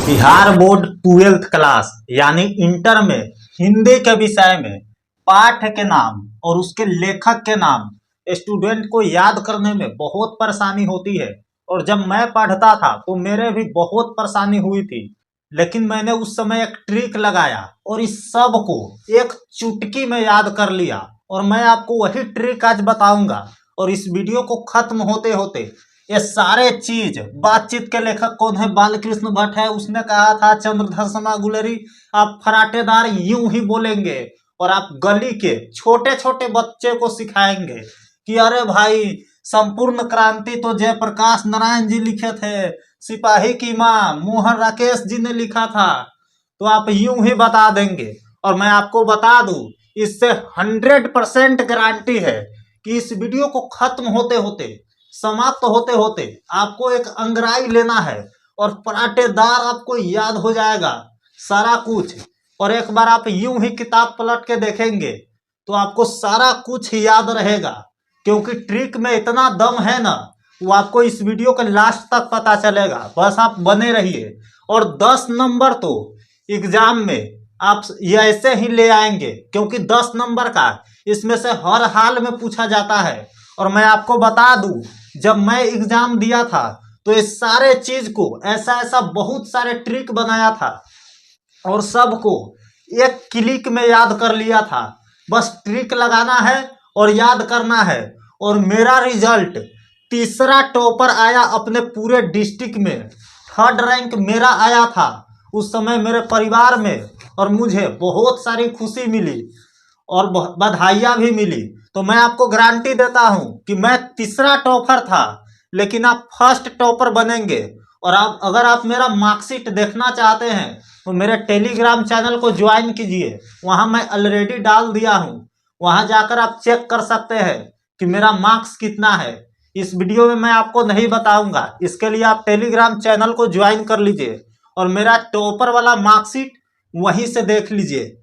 Bihar board 12th class यानी inter में हिंदी के विषय में पाठ के नाम और उसके लेखक के नाम स्टूडेंट को याद करने में बहुत परेशानी होती है। और जब मैं पढ़ता था तो मेरे भी बहुत परेशानी हुई थी, लेकिन मैंने उस समय एक ट्रिक लगाया और इस सब को एक चुटकी में याद कर लिया। और मैं आपको वही ट्रिक आज बताऊंगा। और इस वीडियो को खत्म होते होते ये सारे चीज, बातचीत के लेखक कौन है, बालकृष्ण भट्ट है, उसने कहा था चंद्रधर शर्मा गुलेरी, आप फराटेदार यूं ही बोलेंगे और आप गली के छोटे छोटे बच्चे को सिखाएंगे कि अरे भाई संपूर्ण क्रांति तो जयप्रकाश नारायण जी लिखे थे, सिपाही की माँ मोहन राकेश जी ने लिखा था। तो आप यूं ही बता देंगे। और मैं आपको बता दूं, इससे 100% गारंटी है कि इस वीडियो को खत्म होते होते, समाप्त होते होते आपको एक अंगराई लेना है और पराठेदार आपको याद हो जाएगा सारा कुछ। और एक बार आप यूं ही किताब पलट के देखेंगे तो आपको सारा कुछ याद रहेगा, क्योंकि ट्रिक में इतना दम है ना, वो आपको इस वीडियो के लास्ट तक पता चलेगा। बस आप बने रहिए। और 10 नंबर तो एग्जाम में आप ये ऐसे ही ले आएंगे, क्योंकि 10 नंबर का इसमें से हर हाल में पूछा जाता है। और मैं आपको बता दूं, जब मैं एग्जाम दिया था तो इस सारे चीज को ऐसा ऐसा बहुत सारे ट्रिक बनाया था और सबको एक क्लिक में याद कर लिया था। बस ट्रिक लगाना है और याद करना है। और मेरा रिजल्ट तीसरा टॉपर आया अपने पूरे डिस्ट्रिक्ट में। 3rd रैंक मेरा आया था उस समय मेरे परिवार में, और मुझे बहुत सारी खुशी मिली और बधाइयाँ भी मिली। तो मैं आपको गारंटी देता हूं कि मैं तीसरा टॉपर था, लेकिन आप फर्स्ट टॉपर बनेंगे। और आप अगर आप मेरा मार्कशीट देखना चाहते हैं तो मेरे टेलीग्राम चैनल को ज्वाइन कीजिए, वहां मैं ऑलरेडी डाल दिया हूं। वहां जाकर आप चेक कर सकते हैं कि मेरा मार्क्स कितना है। इस वीडियो में मैं आपको नहीं बताऊंगा, इसके लिए आप टेलीग्राम चैनल को ज्वाइन कर लीजिए और मेरा टॉपर वाला मार्कशीट वहीं से देख लीजिए।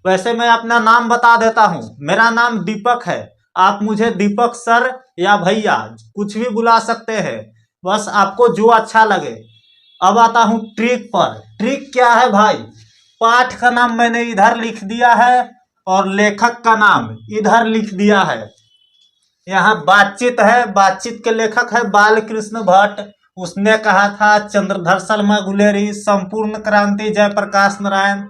वैसे मैं अपना नाम बता देता हूं, मेरा नाम दीपक है। आप मुझे दीपक सर या भैया कुछ भी बुला सकते हैं, बस आपको जो अच्छा लगे। अब आता हूं ट्रिक पर। ट्रिक क्या है भाई, पाठ का नाम मैंने इधर लिख दिया है और लेखक का नाम इधर लिख दिया है। यहाँ बातचीत है, बातचीत के लेखक है बालकृष्ण भट्ट, उसने कहा था चंद्रधर शर्मा गुलेरी, संपूर्ण क्रांति जयप्रकाश नारायण।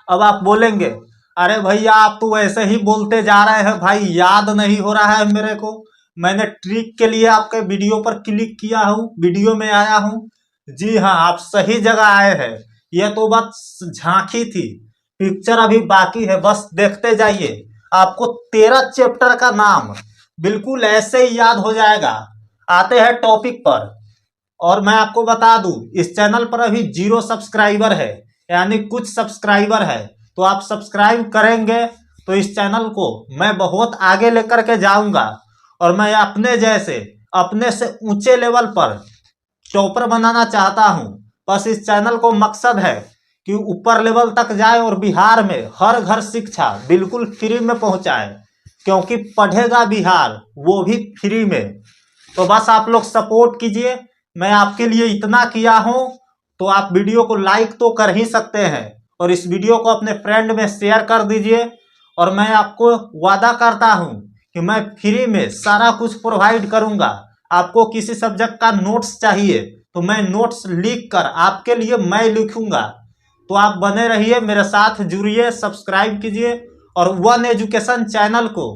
अब आप बोलेंगे अरे भैया आप तो वैसे ही बोलते जा रहे हैं भाई, याद नहीं हो रहा है मेरे को। मैंने ट्रिक के लिए आपके वीडियो पर क्लिक किया हूँ, वीडियो में आया हूँ। जी हाँ, आप सही जगह आए हैं। यह तो बस झांकी थी, पिक्चर अभी बाकी है, बस देखते जाइए। आपको 13 चैप्टर का नाम बिल्कुल ऐसे ही याद हो जाएगा। आते हैं टॉपिक पर। और मैं आपको बता दूं, इस चैनल पर अभी 0 सब्सक्राइबर है, यानी कुछ सब्सक्राइबर है। तो आप सब्सक्राइब करेंगे तो इस चैनल को मैं बहुत आगे लेकर के जाऊंगा और मैं अपने जैसे, अपने से ऊंचे लेवल पर टॉपर बनाना चाहता हूं। बस इस चैनल को मकसद है कि ऊपर लेवल तक जाए और बिहार में हर घर शिक्षा बिल्कुल फ्री में पहुंचाए, क्योंकि पढ़ेगा बिहार वो भी फ्री में। तो बस आप लोग सपोर्ट कीजिए। मैं आपके लिए इतना किया हूं तो आप वीडियो को लाइक तो कर ही सकते हैं और इस वीडियो को अपने फ्रेंड में शेयर कर दीजिए। और मैं आपको वादा करता हूं कि मैं फ्री में सारा कुछ प्रोवाइड करूंगा। आपको किसी सब्जेक्ट का नोट्स चाहिए तो मैं नोट्स लिख कर आपके लिए मैं लिखूंगा। तो आप बने रहिए, मेरे साथ जुड़िए, सब्सक्राइब कीजिए और वन एजुकेशन चैनल को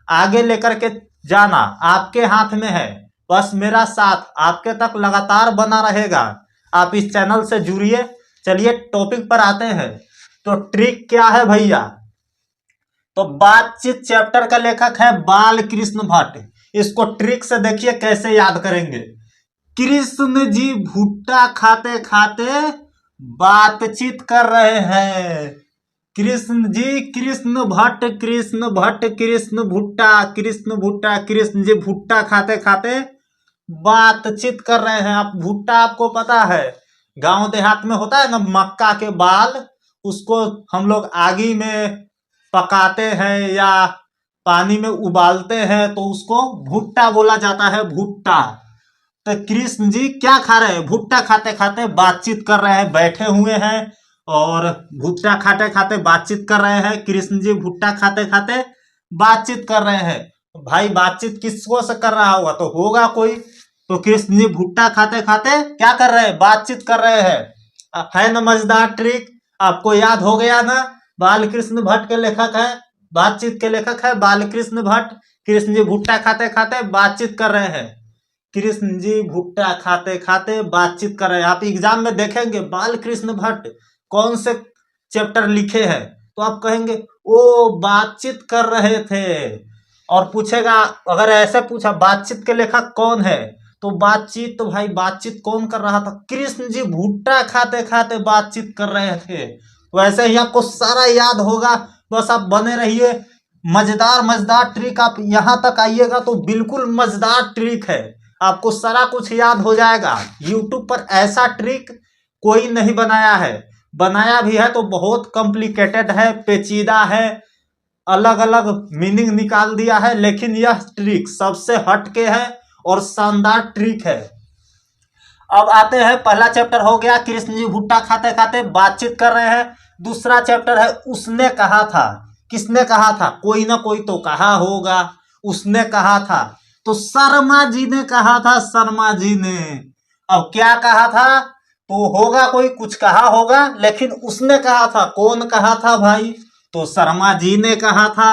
आगे लेकर के जाना आपके हाथ में है। बस मेरा साथ आपके तक लगातार बना रहेगा। आप इस चैनल से जुड़िए। चलिए टॉपिक पर आते हैं। तो ट्रिक क्या है भैया, तो बातचीत चैप्टर का लेखक है बालकृष्ण भट्ट। इसको ट्रिक से देखिए कैसे याद करेंगे। कृष्ण जी भुट्टा खाते खाते बातचीत कर रहे हैं। कृष्ण जी, कृष्ण भट्ट, कृष्ण भट्ट, कृष्ण भुट्टा, कृष्ण भुट्टा, कृष्ण जी भुट्टा खाते खाते बातचीत कर रहे हैं। आप भुट्टा आपको पता है, गांव देहात में होता है ना, मक्का के बाल, उसको हम लोग आगी में पकाते हैं या पानी में उबालते हैं तो उसको भुट्टा बोला जाता है, भुट्टा। तो कृष्ण जी क्या खा रहे हैं? भुट्टा खाते खाते बातचीत कर रहे हैं, बैठे हुए हैं और भुट्टा खाते खाते बातचीत कर रहे हैं। कृष्ण जी भुट्टा खाते खाते बातचीत कर रहे हैं। भाई बातचीत किसको से कर रहा होगा? तो होगा कोई। तो कृष्ण जी भुट्टा खाते खाते क्या कर रहे हैं? बातचीत कर रहे हैं। है ना मजेदार ट्रिक? आपको याद हो गया ना? बाल कृष्ण भट्ट के लेखक है, बातचीत के लेखक है बाल कृष्ण भट्ट। कृष्ण जी भुट्टा खाते खाते बातचीत कर रहे हैं। कृष्ण जी भुट्टा खाते खाते बातचीत कर रहे हैं। आप एग्जाम में देखेंगे बाल कृष्ण भट्ट कौन से चैप्टर लिखे हैं, तो आप कहेंगे ओ बातचीत कर रहे थे। और पूछेगा, अगर ऐसे पूछा बातचीत के लेखक कौन है, तो बातचीत, तो भाई बातचीत कौन कर रहा था? कृष्ण जी भुट्टा खाते खाते बातचीत कर रहे थे। वैसे ही आपको सारा याद होगा, बस आप बने रहिए। मजेदार मजेदार ट्रिक, आप यहाँ तक आइएगा तो बिल्कुल मजेदार ट्रिक है, आपको सारा कुछ याद हो जाएगा। यूट्यूब पर ऐसा ट्रिक कोई नहीं बनाया है, बनाया भी है तो बहुत कॉम्प्लिकेटेड है, पेचीदा है, अलग अलग मीनिंग निकाल दिया है, लेकिन यह ट्रिक सबसे हटके है और शानदार ट्रिक है। अब आते हैं, पहला चैप्टर हो गया कृष्ण जी भुट्टा खाते खाते बातचीत कर रहे हैं। दूसरा चैप्टर है उसने कहा था। किसने कहा था? कोई ना कोई तो कहा होगा। उसने कहा था, तो शर्मा जी ने कहा था, शर्मा जी ने। अब क्या कहा था? तो होगा कोई कुछ कहा होगा, लेकिन उसने कहा था, कौन कहा था भाई? तो शर्मा जी ने कहा था।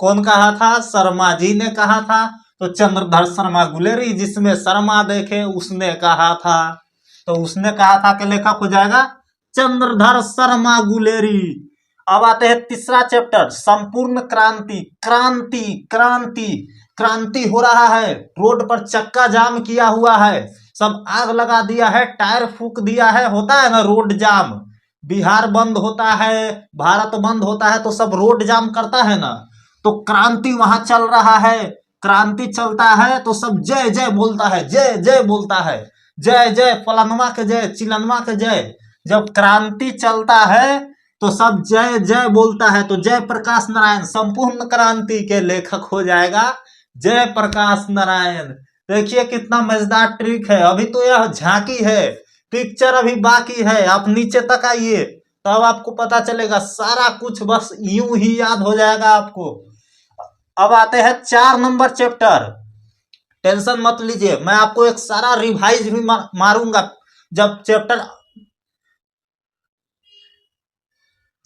कौन कहा था? शर्मा जी ने कहा था। तो चंद्रधर शर्मा गुलेरी, जिसमें शर्मा देखे, उसने कहा था। तो उसने कहा था के लेखक हो जाएगा चंद्रधर शर्मा गुलेरी। अब आते हैं तीसरा चैप्टर, संपूर्ण क्रांति। क्रांति क्रांति क्रांति हो रहा है, रोड पर चक्का जाम किया हुआ है, सब आग लगा दिया है, टायर फूक दिया है, होता है ना रोड जाम। बिहार बंद होता है, भारत बंद होता है, तो सब रोड जाम करता है ना। तो क्रांति वहां चल रहा है, क्रांति चलता है तो सब जय जय बोलता है, जय जय बोलता है, जय जय फलानमा के जय, चिलनमा के जय। जब क्रांति चलता है तो सब जय जय बोलता है। तो जय प्रकाश नारायण संपूर्ण क्रांति के लेखक हो जाएगा जय प्रकाश नारायण। देखिए कितना मजेदार ट्रिक है। अभी तो यह झांकी है, पिक्चर अभी बाकी है। आप नीचे तक आइए तब आपको पता चलेगा सारा कुछ, बस यूं ही याद हो जाएगा आपको। अब आते हैं 4 नंबर चैप्टर। टेंशन मत लीजिए, मैं आपको एक सारा रिवाइज भी मारूंगा।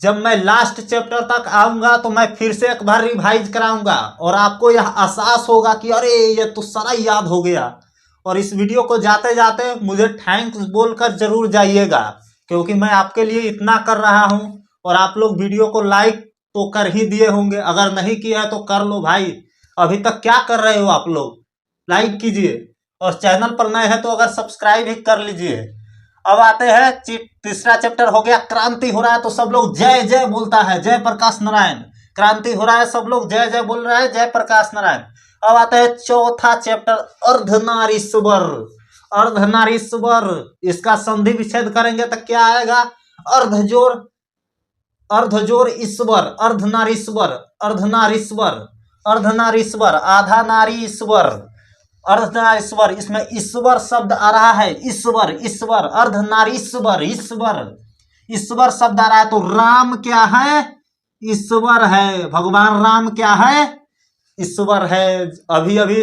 जब मैं लास्ट चैप्टर तक आऊंगा तो मैं फिर से एक बार रिवाइज कराऊंगा और आपको यह एहसास होगा कि अरे ये तो सारा याद हो गया। और इस वीडियो को जाते जाते मुझे थैंक्स बोलकर जरूर जाइएगा, क्योंकि मैं आपके लिए इतना कर रहा हूं और आप लोग वीडियो को लाइक तो कर ही दिए होंगे, अगर नहीं किया है तो कर लो भाई। अभी तक क्या कर रहे हो आप लोग? लाइक कीजिए और चैनल पर नए हैं तो अगर सब्सक्राइब ही कर लीजिए। अब आते हैं तीसरा चैप्टर हो गया क्रांति हो रहा है तो सब लोग जय जय बोलता है, जय प्रकाश नारायण। क्रांति हो रहा है सब लोग जय जय बोल रहे हैं, जय प्रकाश नारायण। अब आता है चौथा चैप्टर अर्धनारीश्वर। अर्धनारीश्वर, इसका संधि विच्छेद करेंगे तो क्या आएगा? अर्धजोर, अर्धजोर ईश्वर, अर्धनारीश्वर, अर्धनारीश्वर, अर्धनारीश्वर, आधा नारी ईश्वर, अर्धनारीश्वर। इसमें ईश्वर शब्द आ रहा है, ईश्वर ईश्वर, अर्धनारीश्वर ईश्वर, ईश्वर शब्द आ रहा है। तो राम क्या है? ईश्वर है। भगवान राम क्या है? ईश्वर है। अभी अभी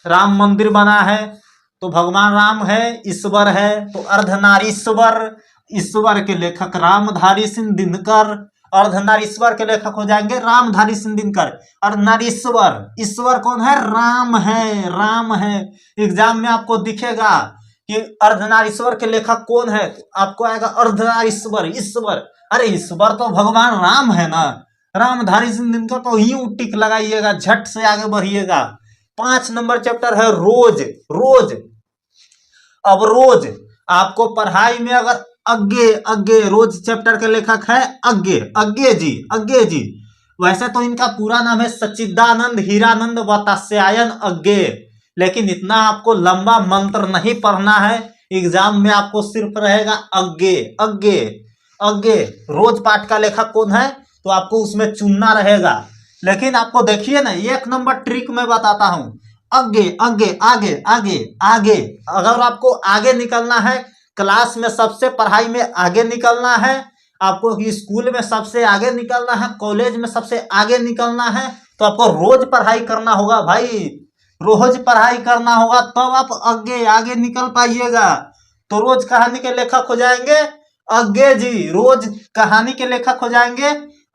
राम मंदिर बना है तो भगवान राम है, ईश्वर है। तो अर्धनारीश्वर, ईश्वर के लेखक रामधारी सिंह दिनकर। अर्धनारीश्वर के लेखक हो जाएंगे रामधारी सिंह दिनकर। अर्धनारीश्वर, ईश्वर कौन है? राम है, राम है। एग्जाम में आपको दिखेगा कि अर्धनारीश्वर के लेखक कौन है, आपको आएगा अर्धनारीश्वर, ईश्वर। अरे ईश्वर तो भगवान राम है ना। रामधारी सिंह दिनकर तो यूं टिक लगाइएगा, झट से आगे बढ़िएगा। 5 नंबर चैप्टर है रोज। रोज, अब रोज आपको पढ़ाई में अगर अज्ञे, अज्ञे रोज चैप्टर के लेखक है अज्ञे, अज्ञे जी, अज्ञे जी। वैसे तो इनका पूरा नाम है सच्चिदानंद हीरानंद वात्स्यायन अज्ञे, लेकिन इतना आपको लंबा मंत्र नहीं पढ़ना है। एग्जाम में आपको सिर्फ रहेगा अज्ञे, अज्ञे, अज्ञे। रोज पाठ का लेखक कौन है तो आपको उसमें चुनना रहेगा। लेकिन आपको देखिए ना, 1 नंबर ट्रिक मैं बताता हूं। आगे आगे आगे आगे आगे। अगर आपको आगे निकलना है, क्लास में सबसे पढ़ाई में आगे निकलना है, आपको स्कूल में सबसे आगे निकलना है, कॉलेज में सबसे आगे निकलना है, तो आपको रोज पढ़ाई करना होगा भाई। रोज पढ़ाई करना होगा तब आप आगे आगे निकल पाइएगा। तो रोज कहानी के लेखक हो जाएंगे अज्ञे जी। रोज कहानी के लेखक हो जाएंगे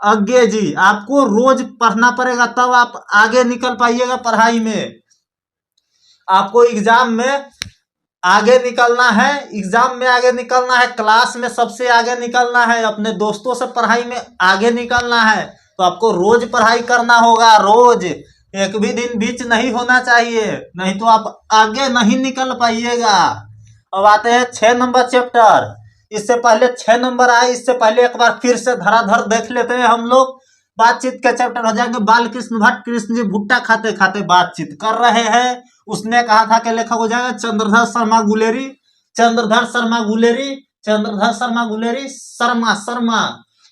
अज्ञे जी। आपको रोज पढ़ना पड़ेगा तब आप आगे निकल पाइएगा पढ़ाई में। आपको एग्जाम में आगे निकलना है, एग्जाम में आगे निकलना है, क्लास में सबसे आगे निकलना है, अपने दोस्तों से पढ़ाई में आगे निकलना है, तो आपको रोज पढ़ाई करना होगा। रोज एक भी दिन बीच नहीं होना चाहिए, नहीं तो आप आगे नहीं निकल पाइएगा। अब आते हैं 6 नंबर चैप्टर। इससे पहले 6 नंबर आए, इससे पहले एक बार फिर से धराधर देख लेते हैं हम लोग। बातचीत के चैप्टर हो जाएंगे। बाल कृष्ण भट्ट, कृष्ण जी भुट्टा खाते खाते बातचीत कर रहे हैं। उसने कहा था कि लेखक हो जाएगा चंद्रधर शर्मा गुलेरी। चंद्रधर शर्मा गुलेरी, चंद्रधर शर्मा गुलेरी, शर्मा शर्मा।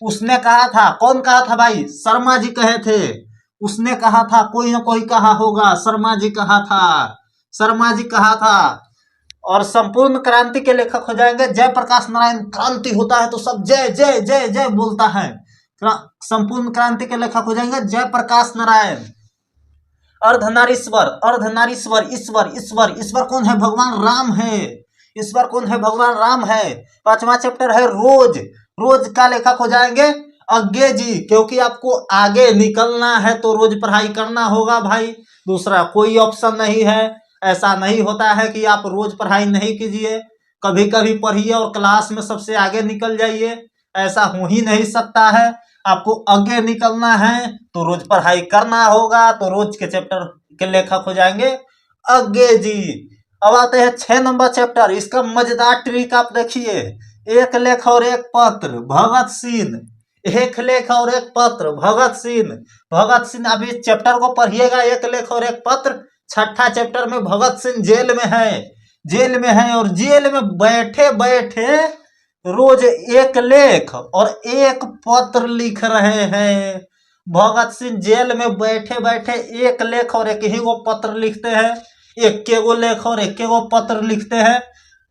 उसने कहा था, कौन कहा था भाई? शर्मा जी कहे थे। उसने कहा था, कोई ना कोई कहा होगा, शर्मा जी कहा था, शर्मा जी कहा था। और संपूर्ण क्रांति के लेखक हो जाएंगे जयप्रकाश नारायण। क्रांति होता है तो सब जय जय जय जय बोलता है। संपूर्ण क्रांति के लेखक हो जाएंगे जयप्रकाश नारायण। अर्धनारीश्वर, अर्धनारीश्वर, ईश्वर, ईश्वर, ईश्वर कौन है? भगवान राम है। ईश्वर कौन है? भगवान राम है। 5वां चैप्टर है रोज। रोज का लेखक हो जाएंगे अज्ञे जी, क्योंकि आपको आगे निकलना है तो रोज पढ़ाई करना होगा भाई। दूसरा कोई ऑप्शन नहीं है। ऐसा नहीं होता है कि आप रोज पढ़ाई नहीं कीजिए, कभी कभी पढ़िए और क्लास में सबसे आगे निकल जाइए। ऐसा हो ही नहीं सकता है। आपको आगे निकलना है तो रोज पढ़ाई करना होगा। तो रोज के चैप्टर के लेखक हो जाएंगे अज्ञे जी। अब आते हैं 6 नंबर चैप्टर। इसका मजेदार ट्रिक आप देखिए। एक लेख और एक पत्र, भगत सिंह। एक लेख और एक पत्र, भगत सिंह। भगत सिंह, अभी चैप्टर को पढ़िएगा, एक लेख और एक पत्र। 6ठा चैप्टर में भगत सिंह जेल में है, जेल में है, और जेल में बैठे बैठे रोज एक लेख और एक पत्र लिख रहे हैं। भगत सिंह जेल में बैठे बैठे एक लेख और एक ही वो पत्र लिखते हैं। एक के वो लेख और एक के वो पत्र लिखते हैं।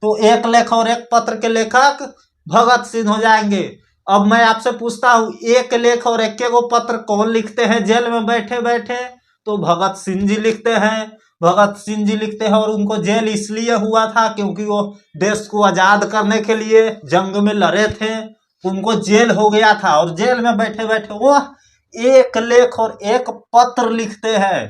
तो एक लेख और एक पत्र के लेखक भगत सिंह हो जाएंगे। अब मैं आपसे पूछता हूँ, एक लेख और एक के वो पत्र कौन लिखते हैं जेल में बैठे बैठे? तो भगत सिंह जी लिखते हैं। भगत सिंह जी लिखते हैं। और उनको जेल इसलिए हुआ था क्योंकि वो देश को आजाद करने के लिए जंग में लड़े थे, उनको जेल हो गया था। और जेल में बैठे बैठे वो एक लेख और एक पत्र लिखते हैं।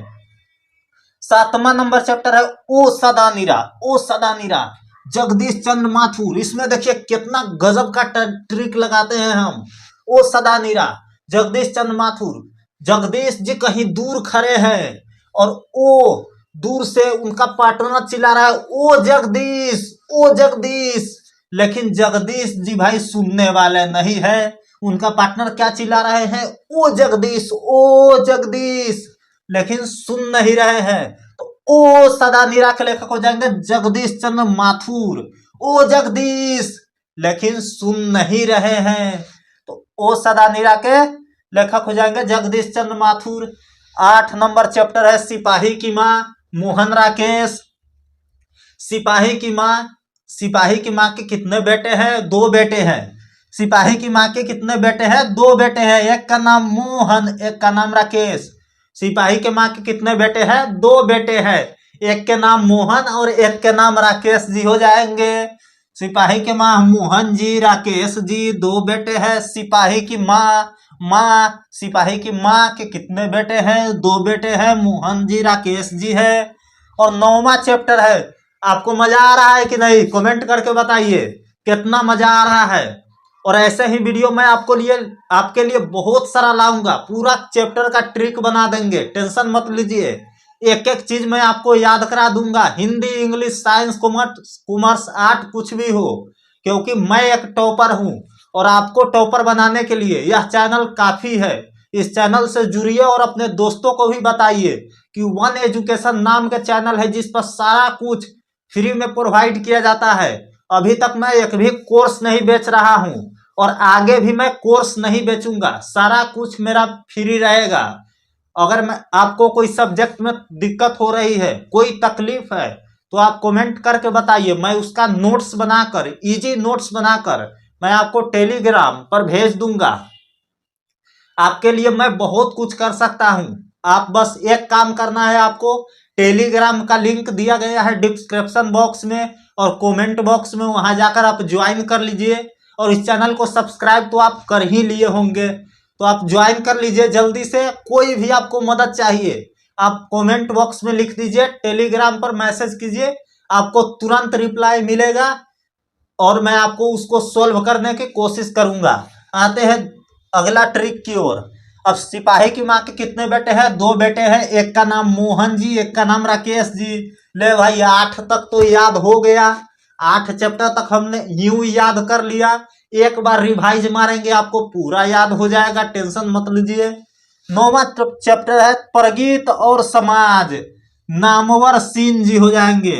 7वां नंबर चैप्टर है ओ सदा नीरा। ओ सदा नीरा, जगदीश चंद्र माथुर। इसमें देखिए कितना गजब का ट्रिक लगाते हैं हम। ओ सदा नीरा, जगदीश चंद्र माथुर। जगदीश जी कहीं दूर खड़े हैं और ओ दूर से उनका पार्टनर चिल्ला रहा है, ओ जगदीश, ओ जगदीश। लेकिन जगदीश जी भाई सुनने वाले नहीं है। उनका पार्टनर क्या चिल्ला रहे हैं? ओ जगदीश, ओ जगदीश, लेकिन सुन नहीं रहे हैं। तो ओ सदा नीरा के लेखक हो जाएंगे जगदीश चंद्र माथुर। ओ जगदीश, लेकिन सुन नहीं रहे हैं। तो ओ सदा नीरा के लेखक हो जाएंगे जगदीश चंद्र माथुर। 8 नंबर चैप्टर है सिपाही की माँ, मोहन राकेश। सिपाही की माँ। सिपाही की माँ के कितने बेटे हैं? 2 बेटे हैं। सिपाही की माँ के कितने बेटे हैं? 2 बेटे हैं। एक का नाम मोहन, एक का नाम राकेश। सिपाही के माँ के कितने बेटे हैं? 2 बेटे हैं। एक के नाम मोहन और एक के नाम राकेश जी हो जाएंगे। सिपाही के माँ मोहन जी, राकेश जी, 2 बेटे हैं। सिपाही की माँ, माँ, सिपाही की माँ के कितने बेटे हैं? 2 बेटे हैं, मोहन जी, राकेश जी है। और 9वां चैप्टर है। आपको मजा आ रहा है कि नहीं? कमेंट करके बताइए कितना मजा आ रहा है। और ऐसे ही वीडियो मैं आपके लिए बहुत सारा लाऊंगा। पूरा चैप्टर का ट्रिक बना देंगे, टेंशन मत लीजिए। एक एक चीज मैं आपको याद करा दूंगा। Hindi, English, science, commerce, art, कुछ भी हो, क्योंकि मैं एक टॉपर हूं। और आपको टॉपर बनाने के लिए यह चैनल काफी है। इस चैनल से जुड़िए और अपने दोस्तों को भी बताइए कि वन एजुकेशन नाम का चैनल है जिस पर सारा कुछ फ्री में प्रोवाइड किया जाता है। अभी तक मैं एक भी कोर्स नहीं बेच रहा हूं और आगे भी मैं कोर्स नहीं बेचूंगा। सारा कुछ मेरा फ्री रहेगा। अगर मैं आपको कोई सब्जेक्ट में दिक्कत हो रही है, कोई तकलीफ है, तो आप कमेंट करके बताइए, मैं उसका नोट्स बनाकर, इजी नोट्स बनाकर मैं आपको टेलीग्राम पर भेज दूंगा। आपके लिए मैं बहुत कुछ कर सकता हूं। आप बस एक काम करना है, आपको टेलीग्राम का लिंक दिया गया है डिस्क्रिप्शन बॉक्स में और कमेंट बॉक्स में, वहां जाकर आप ज्वाइन कर लीजिए। और इस चैनल को सब्सक्राइब तो आप कर ही लिए होंगे, तो आप ज्वाइन कर लीजिए जल्दी से। कोई भी आपको मदद चाहिए, आप कमेंट बॉक्स में लिख दीजिए, टेलीग्राम पर मैसेज कीजिए, आपको तुरंत रिप्लाई मिलेगा और मैं आपको उसको सोल्व करने की कोशिश करूंगा। आते हैं अगला ट्रिक की ओर। अब सिपाही की माँ के कितने बेटे हैं? 2 बेटे हैं। एक का नाम मोहन जी, एक का नाम राकेश जी। ले भाई 8 तक तो याद हो गया, 8 चैप्टर तक हमने यूं याद कर लिया। एक बार रिवाइज मारेंगे आपको पूरा याद हो जाएगा, टेंशन मत लीजिए। 9वां चैप्टर है प्रगीत और समाज, नामवर सीन जी हो जाएंगे।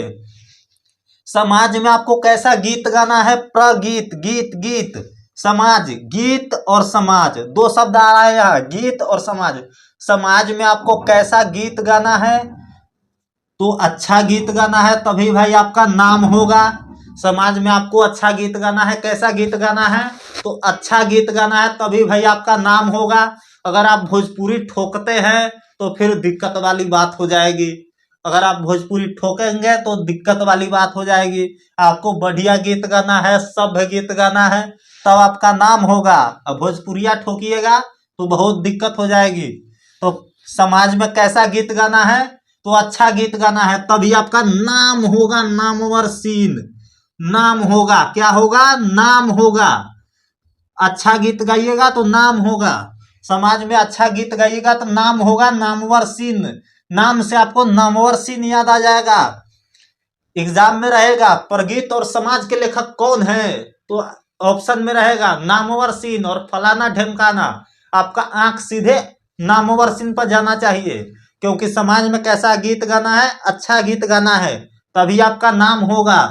समाज में आपको कैसा गीत गाना है? प्रगीत, गीत, गीत, समाज, गीत और समाज, 2 शब्द आ रहा है यहाँ, गीत और समाज। समाज में आपको कैसा गीत गाना है? तो अच्छा गीत गाना है, तभी भाई आपका नाम होगा। समाज में आपको अच्छा गीत गाना है। कैसा गीत गाना है? तो अच्छा गीत गाना है, तभी भाई आपका नाम होगा। अगर आप भोजपुरी ठोकते हैं तो फिर दिक्कत वाली बात हो जाएगी। अगर आप भोजपुरी ठोकेंगे तो दिक्कत वाली बात हो जाएगी। आपको बढ़िया गीत गाना है, सभ्य गीत गाना है, तब आपका नाम होगा। अब भोजपुरिया ठोकिएगा तो बहुत दिक्कत हो जाएगी। तो समाज में कैसा गीत गाना है? तो अच्छा गीत गाना है, तभी आपका नाम होगा, नामवर सीन, नाम होगा। क्या होगा? नाम होगा। अच्छा गीत गाइएगा तो नाम होगा। समाज में अच्छा गीत गाइएगा तो नाम होगा, नामवर सीन। नाम से आपको नामवर सीन याद आ जाएगा। एग्जाम में रहेगा प्रगीत और समाज के लेखक कौन है, तो ऑप्शन में रहेगा नामवर सीन और फलाना ढेमकाना। आपका आंख सीधे नामवर सीन पर जाना चाहिए, क्योंकि समाज में कैसा गीत गाना है? अच्छा गीत गाना है, तभी आपका नाम होगा।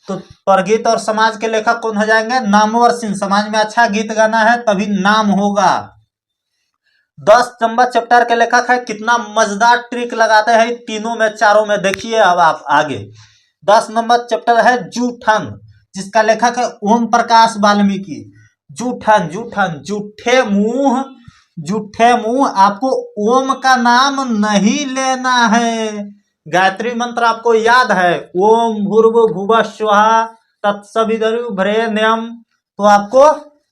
तो प्रगीत और समाज के लेखक कौन हो जाएंगे? नामवर सिंह। समाज में अच्छा गीत गाना है तभी नाम होगा। 10 नंबर चैप्टर के लेखक है। कितना मजेदार ट्रिक लगाते हैं तीनों में, चारों में, देखिए अब आप आगे। 10 नंबर चैप्टर है जूठन, जिसका लेखक है ओम प्रकाश वाल्मीकि। जूठन, जूठन, जूठे मुंह, जूठे मुंह, आपको ओम का नाम नहीं लेना है। गायत्री मंत्र आपको याद है, ओम भूर्भुवः स्वः तत्सवितुर्वरेण्यम। तो आपको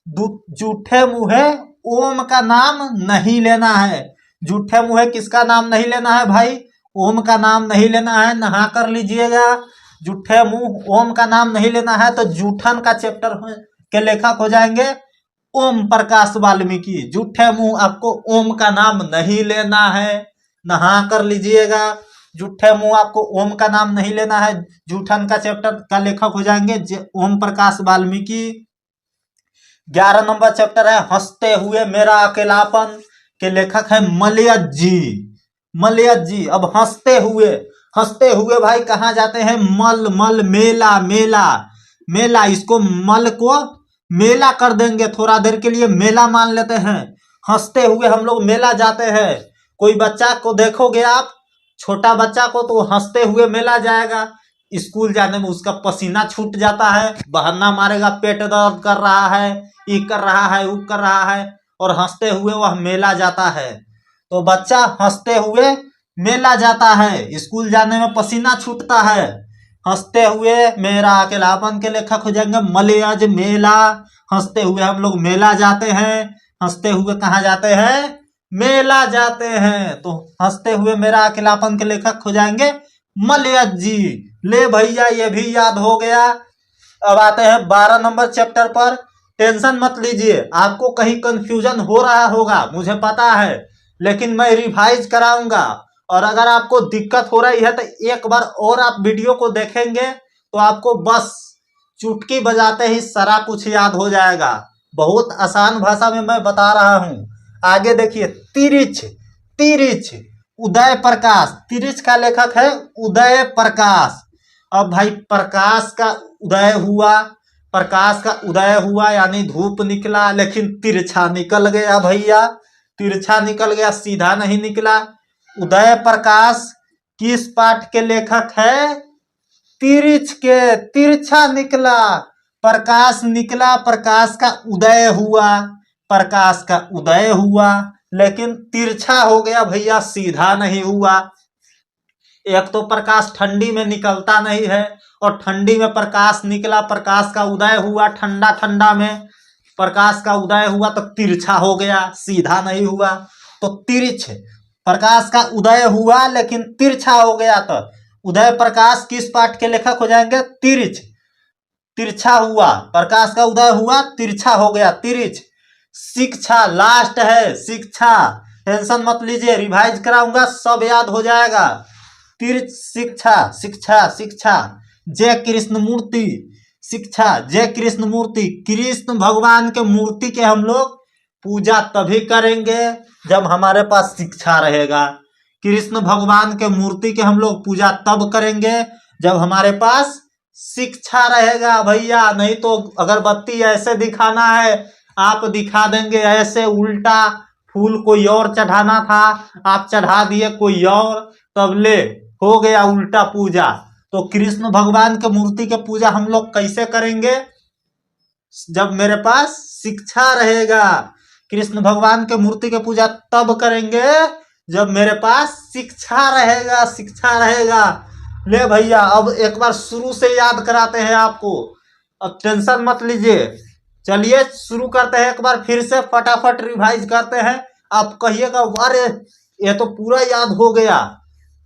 जूठे मुंहे ओम का नाम नहीं लेना है। जूठे मुंहे किसका नाम नहीं लेना है भाई? ओम का नाम नहीं लेना है। नहा कर लीजिएगा। जूठे मुंह ओम का नाम नहीं लेना है। तो जूठन का चैप्टर के लेखक हो जाएंगे ओम प्रकाश वाल्मीकि। जूठे मुंह आपको ओम का नाम नहीं लेना है, नहा कर लीजिएगा। जूठे मुंह आपको ओम का नाम नहीं लेना है। जूठन का चैप्टर का लेखक हो जाएंगे ओम प्रकाश वाल्मीकि। 11 नंबर चैप्टर है हंसते हुए मेरा अकेलापन, के लेखक है मलयज जी। मलयज जी। अब हंसते हुए भाई कहाँ जाते हैं? मल, मल, मेला, मेला, मेला। इसको मल को मेला कर देंगे, थोड़ा देर के लिए मेला मान लेते हैं। हंसते हुए हम लोग मेला जाते हैं। कोई बच्चा को देखोगे आप, छोटा बच्चा को, तो हंसते हुए मेला जाएगा। स्कूल जाने में उसका पसीना छूट जाता है, बहाना मारेगा, पेट दर्द कर रहा है, ये कर रहा है, वो कर रहा है, और हंसते हुए वह मेला जाता है। तो बच्चा हंसते हुए मेला जाता है, स्कूल जाने में पसीना छूटता है। हंसते हुए मेरा अकेलापन के लेखक हो जाएंगे मलयज। मेला, हंसते हुए हम लोग मेला जाते हैं। हंसते हुए कहाँ जाते हैं? मेला जाते हैं। तो हंसते हुए मेरा अकेलापन के लेखक हो जाएंगे मलयज जी। ले भैया ये भी याद हो गया। अब आते हैं 12 नंबर चैप्टर पर। टेंशन मत लीजिए, आपको कहीं कंफ्यूजन हो रहा होगा, मुझे पता है, लेकिन मैं रिवाइज कराऊंगा। और अगर आपको दिक्कत हो रही है तो एक बार और आप वीडियो को देखेंगे तो आपको बस चुटकी बजाते ही सारा कुछ याद हो जाएगा। बहुत आसान भाषा में मैं बता रहा हूं। आगे देखिए, तिरिच, तिरिच, उदय प्रकाश। तिरिच का लेखक है उदय प्रकाश। अब भाई प्रकाश का उदय हुआ, प्रकाश का उदय हुआ यानी धूप निकला, लेकिन तिरछा निकल गया भैया। तिरछा निकल गया, सीधा नहीं निकला। उदय प्रकाश किस पाठ के लेखक है? तिरछ के, तिरछा निकला, प्रकाश निकला, प्रकाश का उदय हुआ, प्रकाश का उदय हुआ, लेकिन तिरछा हो गया भैया, सीधा नहीं हुआ। एक तो प्रकाश ठंडी में निकलता नहीं है, और ठंडी में प्रकाश निकला, प्रकाश का उदय हुआ, ठंडा ठंडा में प्रकाश का उदय हुआ तो तिरछा हो गया, सीधा नहीं हुआ। तो तिरछ, प्रकाश का उदय हुआ लेकिन तिरछा हो गया, तो उदय प्रकाश किस पाठ के लेखक हो जाएंगे? तिरछ, तिरछा हुआ, प्रकाश का उदय हुआ, तिरछा हो गया, तिरछ। शिक्षा लास्ट है, शिक्षा, टेंशन मत लीजिए, रिवाइज कराऊंगा, सब याद हो जाएगा। तिरछ, शिक्षा, शिक्षा, शिक्षा, जय कृष्ण मूर्ति, शिक्षा, जय कृष्ण मूर्ति। कृष्ण भगवान के मूर्ति के हम लोग पूजा तभी करेंगे जब हमारे पास शिक्षा रहेगा। कृष्ण भगवान के मूर्ति के हम लोग पूजा तब करेंगे जब हमारे पास शिक्षा रहेगा भैया। नहीं तो अगरबत्ती ऐसे दिखाना है, आप दिखा देंगे ऐसे उल्टा, फूल कोई और चढ़ाना था, आप चढ़ा दिए कोई और, तब ले हो गया उल्टा पूजा। तो कृष्ण भगवान के मूर्ति के पूजा हम लोग कैसे करेंगे? जब मेरे पास शिक्षा रहेगा। कृष्ण भगवान के मूर्ति के पूजा तब करेंगे जब मेरे पास शिक्षा रहेगा, शिक्षा रहेगा। ले भैया, अब एक बार शुरू से याद कराते हैं आपको, अब टेंशन मत लीजिए। चलिए शुरू करते हैं, एक बार फिर से फटाफट रिवाइज करते हैं। आप कहिएगा अरे ये तो पूरा याद हो गया।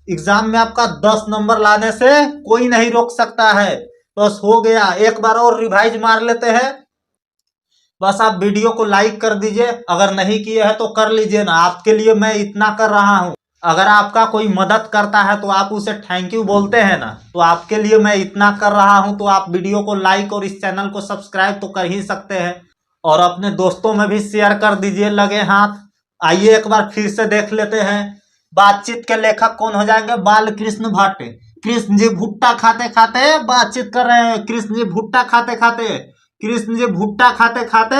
एग्जाम में आपका 10 नंबर लाने से कोई नहीं रोक सकता है। बस हो गया, एक बार और रिवाइज मार लेते हैं। बस आप वीडियो को लाइक कर दीजिए, अगर नहीं किए हैं तो कर लीजिए ना, आपके लिए मैं इतना कर रहा हूं। अगर आपका कोई मदद करता है तो आप उसे थैंक यू बोलते हैं ना, तो आपके लिए मैं इतना कर रहा हूं, तो आप वीडियो को लाइक और इस चैनल को सब्सक्राइब तो कर ही सकते हैं, और अपने दोस्तों में भी शेयर कर दीजिए लगे हाथ। आइए एक बार फिर से देख लेते हैं। बातचीत के लेखक कौन हो जाएंगे? बाल कृष्ण भट्ट। कृष्ण जी भुट्टा खाते खाते बातचीत कर रहे हैं, कृष्ण जी भुट्टा खाते खाते, कृष्ण जी भुट्टा खाते खाते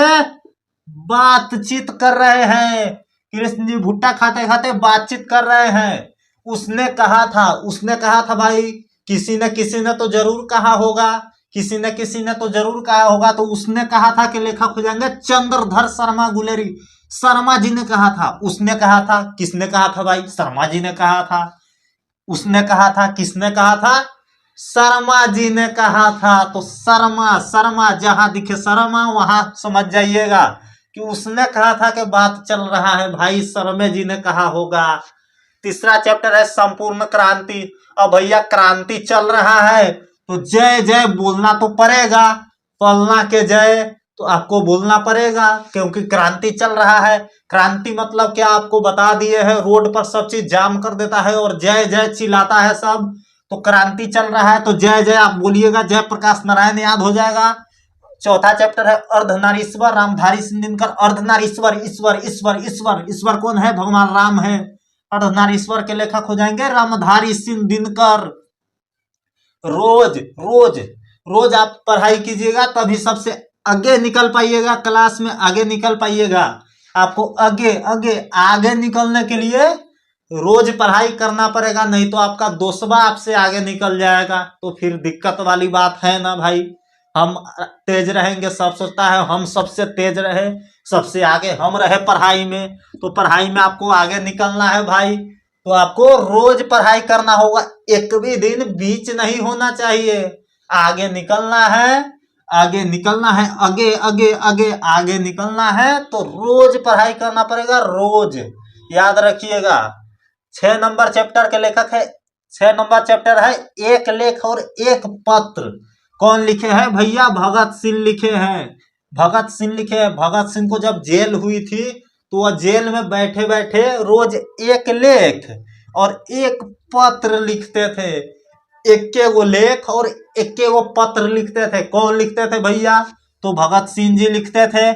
बातचीत कर रहे हैं, कृष्ण जी भुट्टा खाते खाते बातचीत कर रहे हैं। उसने कहा था, उसने कहा था भाई, किसी ने तो जरूर कहा होगा, किसी ने तो जरूर कहा होगा। तो उसने कहा था कि लेखक हो जाएंगे चंद्रधर शर्मा गुलेरी। शर्मा जी ने कहा था, उसने कहा था, किसने कहा था भाई? शर्मा जी ने कहा था। उसने कहा था, किसने कहा था? शर्मा जी ने कहा था। तो शर्मा, शर्मा, जहां दिखे शर्मा वहां समझ जाइएगा कि उसने कहा था कि बात चल रहा है भाई, शर्मे जी ने कहा होगा। तीसरा चैप्टर है संपूर्ण क्रांति। अब भैया क्रांति चल रहा है तो जय जय बोलना तो पड़ेगा, पलना के जय तो आपको बोलना पड़ेगा, क्योंकि क्रांति चल रहा है। क्रांति मतलब क्या आपको बता दिए हैं, रोड पर सब चीज जाम कर देता है और जय जय चिल्लाता है सब, तो क्रांति चल रहा है तो जय जय आप बोलिएगा, जय प्रकाश नारायण याद हो जाएगा। चौथा चैप्टर है अर्धनारीश्वर, रामधारी सिंह दिनकर। अर्धनारीश्वर, ईश्वर, ईश्वर, ईश्वर, ईश्वर कौन है? भगवान राम है। अर्धनारीश्वर के लेखक हो जाएंगे रामधारी सिंह दिनकर। रोज, रोज, रोज आप पढ़ाई कीजिएगा तभी सबसे आगे निकल पाइएगा, क्लास में आगे निकल पाइएगा। आपको आगे आगे आगे निकलने के लिए रोज पढ़ाई करना पड़ेगा, नहीं तो आपका दोस्तवा आपसे आगे निकल जाएगा, तो फिर दिक्कत वाली बात है ना भाई। हम तेज रहेंगे, सब सोचता है हम सबसे तेज रहे, सबसे आगे हम रहे पढ़ाई में, तो पढ़ाई में आपको आगे निकलना है भाई, तो आपको रोज पढ़ाई करना होगा, एक भी दिन बीच नहीं होना चाहिए। आगे निकलना है, आगे निकलना है, आगे आगे आगे आगे निकलना है, तो रोज पढ़ाई करना पड़ेगा, रोज याद रखिएगा। 6 नंबर चैप्टर के लेखक है, 6 नंबर चैप्टर है एक लेख और एक पत्र। कौन लिखे हैं भैया? भगत सिंह लिखे हैं, भगत सिंह लिखे हैं। भगत सिंह को जब जेल हुई थी तो वह जेल में बैठे बैठे रोज एक लेख और एक पत्र लिखते थे, एक वो लेख और एक वो पत्र लिखते थे। कौन लिखते थे भैया? तो भगत सिंह जी लिखते थे।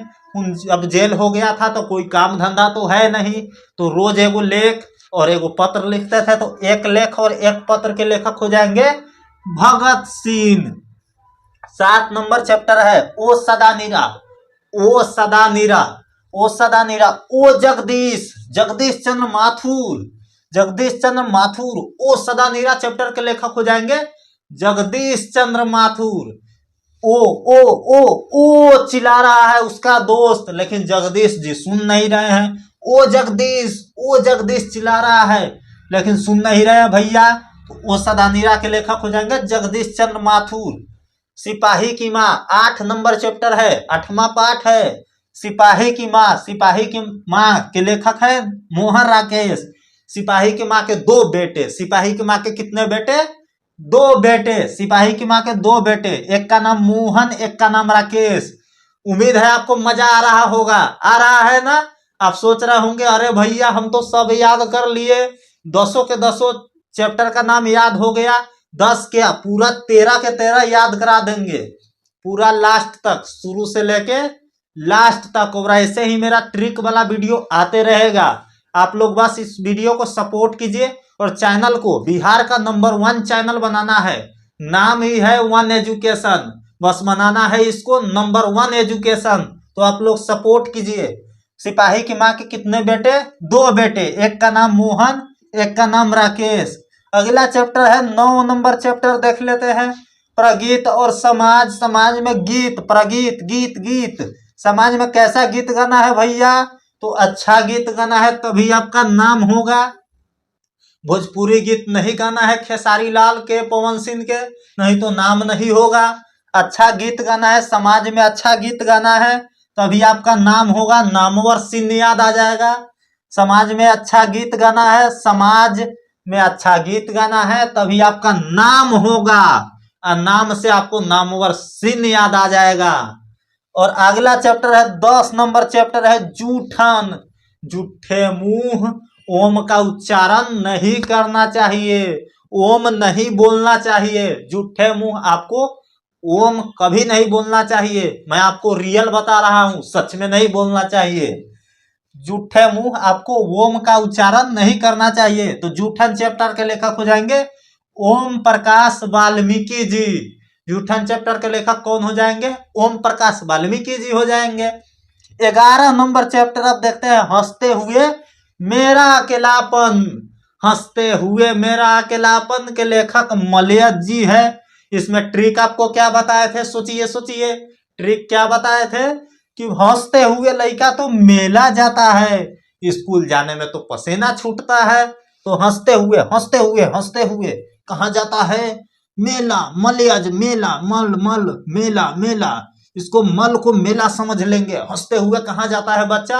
अब जेल हो गया था तो कोई काम धंधा तो है नहीं, तो रोज एगो लेख और एगो पत्र लिखते थे, तो एक लेख और एक पत्र के लेखक हो जाएंगे भगत सिंह। 7 नंबर चैप्टर है ओ सदा नीरा, ओ सदा नीरा। ओ सदा निरा, ओ जगदीश, जगदीश चंद्र माथुर, जगदीश चंद्र माथुर, ओ सदा निरा चैप्टर के लेखक हो जाएंगे जगदीश चंद्र माथुर। ओ ओ ओ ओ चिल्ला रहा है उसका दोस्त, लेकिन जगदीश जी सुन नहीं रहे हैं। ओ जगदीश चिल्ला रहा है लेकिन सुन नहीं रहे हैं भैया। तो ओ सदा निरा के लेखक हो जाएंगे जगदीश चंद्र माथुर। सिपाही की माँ 8 नंबर चैप्टर है, 8वां पाठ है। सिपाही की माँ के लेखक है मोहन राकेश। सिपाही की माँ के 2 बेटे, सिपाही की माँ के कितने बेटे? 2 बेटे, सिपाही की माँ के 2 बेटे, एक का नाम मोहन, एक का नाम राकेश। उम्मीद है आपको मजा आ रहा होगा, आ रहा है ना? आप सोच रहे होंगे अरे भैया हम तो सब याद कर लिए, 10 के 10 चैप्टर का नाम याद हो गया। 10 क्या, पूरा 13 के 13 याद करा देंगे, पूरा लास्ट तक, शुरू से लेके लास्ट तक। और ऐसे ही मेरा ट्रिक वाला वीडियो आते रहेगा। आप लोग बस इस वीडियो को सपोर्ट कीजिए और चैनल को बिहार का नंबर 1 चैनल बनाना है। नाम ही है 1 एजुकेशन, बस बनाना है इसको नंबर 1 एजुकेशन। तो आप लोग सपोर्ट कीजिए। सिपाही की माँ के कितने बेटे? 2 बेटे, एक का नाम मोहन, एक का नाम राकेश। अगला चैप्टर है 9 नंबर चैप्टर, देख लेते हैं प्रगीत और समाज। समाज में गीत, प्रगीत, गीत, गीत, समाज में कैसा गीत गाना है भैया? तो अच्छा गीत गाना है तभी आपका नाम होगा। भोजपुरी गीत नहीं गाना है खेसारी लाल के, पवन सिंह के, नहीं तो नाम नहीं होगा। अच्छा गीत गाना है, समाज में अच्छा गीत गाना है तभी आपका नाम होगा, नामवर सिंह याद आ जाएगा। समाज में अच्छा गीत गाना है, समाज में अच्छा गीत गाना है तभी आपका नाम होगा, और नाम से आपको नामवर सिंह याद आ जाएगा। और अगला चैप्टर है 10 नंबर चैप्टर है जूठन। जूठे मुंह, ओम का उच्चारण नहीं करना चाहिए, ओम नहीं बोलना चाहिए। जूठे मुंह, आपको ओम कभी नहीं बोलना चाहिए। मैं आपको रियल बता रहा हूं, सच में नहीं बोलना चाहिए। जूठे मुंह, आपको ओम का उच्चारण नहीं करना चाहिए। तो जूठन चैप्टर के लेखक हो जाएंगे ओम प्रकाश वाल्मीकि जी। जूठन चैप्टर के लेखक कौन हो जाएंगे? ओम प्रकाश वाल्मीकि जी हो जाएंगे। 11 नंबर चैप्टर अब देखते हैं हंसते हुए मेरा अकेलापन। हंसते हुए मेरा अकेलापन के लेखक मलयज जी है। इसमें ट्रिक आपको क्या बताए थे? सोचिए सोचिए, ट्रिक क्या बताए थे कि हंसते हुए लड़का तो मेला जाता है, स्कूल जाने में तो पसीना छूटता है, तो हंसते हुए हंसते हुए हंसते हुए कहाँ जाता है? मेला। मलयज, मेला, मल मल, मेला मेला, इसको मल को मेला समझ लेंगे। हंसते हुए कहाँ जाता है बच्चा?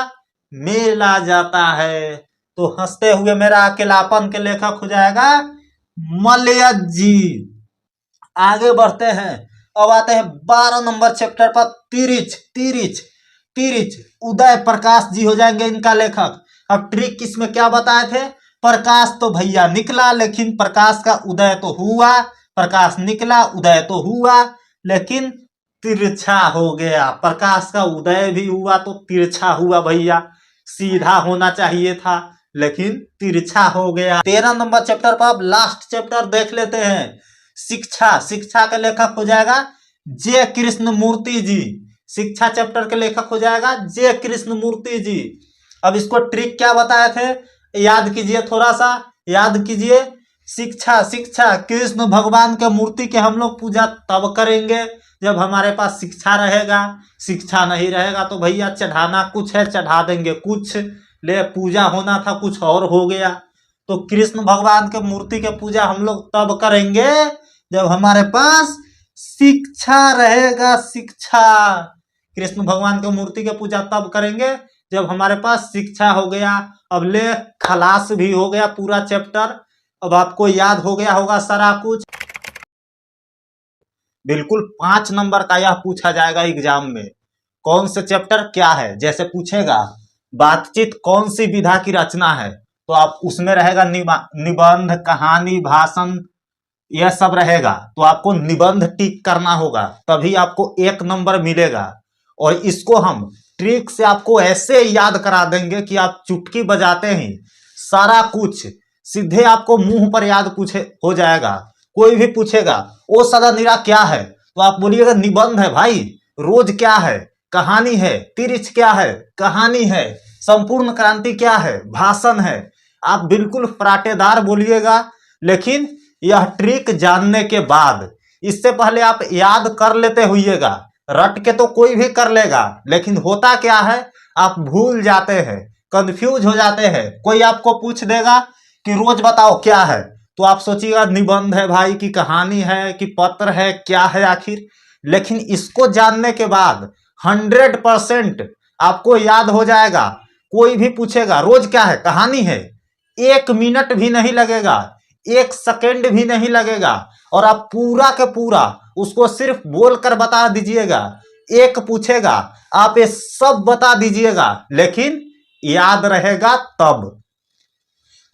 मेला जाता है। तो हंसते हुए मेरा अकेलापन के लेखक हो जाएगा मलयज जी। आगे बढ़ते हैं, अब आते हैं 12 नंबर चैप्टर पर तिरिच। तिरिच, तिरिच, उदय प्रकाश जी हो जाएंगे इनका लेखक। अब ट्रिक किसमें क्या बताए थे? प्रकाश तो भैया निकला, लेकिन प्रकाश का उदय तो हुआ, प्रकाश निकला उदय तो हुआ, लेकिन तिरछा हो गया। प्रकाश का उदय भी हुआ तो तिरछा हुआ भैया, सीधा होना चाहिए था लेकिन तिरछा हो गया। 13 नंबर चैप्टर पर अब लास्ट चैप्टर देख लेते हैं, शिक्षा। शिक्षा का लेखक हो जाएगा जे कृष्ण मूर्ति जी। शिक्षा चैप्टर के लेखक हो जाएगा जे कृष्ण मूर्ति जी। अब इसको ट्रिक क्या बताए थे? याद कीजिए, थोड़ा सा याद कीजिए। शिक्षा, शिक्षा, कृष्ण भगवान के मूर्ति के हम लोग पूजा तब करेंगे जब हमारे पास शिक्षा रहेगा। शिक्षा नहीं रहेगा तो भैया चढ़ाना कुछ है चढ़ा देंगे कुछ, ले पूजा होना था कुछ और हो गया। तो कृष्ण भगवान के मूर्ति के पूजा हम लोग तब करेंगे जब हमारे पास शिक्षा रहेगा। शिक्षा, कृष्ण भगवान के मूर्ति के पूजा तब करेंगे जब हमारे पास शिक्षा हो गया। अब ले खलास भी हो गया पूरा चैप्टर, अब आपको याद हो गया होगा सारा कुछ। बिल्कुल 5 नंबर का यह पूछा जाएगा एग्जाम में, कौन से चैप्टर क्या है। जैसे पूछेगा बातचीत कौन सी विधा की रचना है, तो आप उसमें रहेगा निबंध, कहानी, भाषण, यह सब रहेगा। तो आपको निबंध टिक करना होगा तभी आपको 1 नंबर मिलेगा। और इसको हम ट्रिक से आपको ऐसे याद करा देंगे कि आप चुटकी बजाते ही सारा कुछ सीधे आपको मुंह पर याद पूछे हो जाएगा। कोई भी पूछेगा ओ सदा निरा क्या है, तो आप बोलिएगा निबंध है भाई। रोज क्या है? कहानी है। तिरछ क्या है? कहानी है। संपूर्ण क्रांति क्या है? भाषण है। आप बिल्कुल फराटेदार बोलिएगा, लेकिन यह ट्रिक जानने के बाद, इससे पहले आप याद कर लेते होइएगा। रट के तो कोई भी कर लेगा, लेकिन होता क्या है, आप भूल जाते हैं, कंफ्यूज हो जाते हैं। कोई आपको पूछ देगा कि रोज बताओ क्या है, तो आप सोचिएगा निबंध है भाई, कि कहानी है, कि पत्र है, क्या है आखिर। लेकिन इसको जानने के बाद 100% आपको याद हो जाएगा। कोई भी पूछेगा रोज क्या है, कहानी है, 1 मिनट भी नहीं लगेगा, 1 सेकेंड भी नहीं लगेगा, और आप पूरा के पूरा उसको सिर्फ बोलकर बता दीजिएगा। एक पूछेगा, आप ये सब बता दीजिएगा, लेकिन याद रहेगा तब।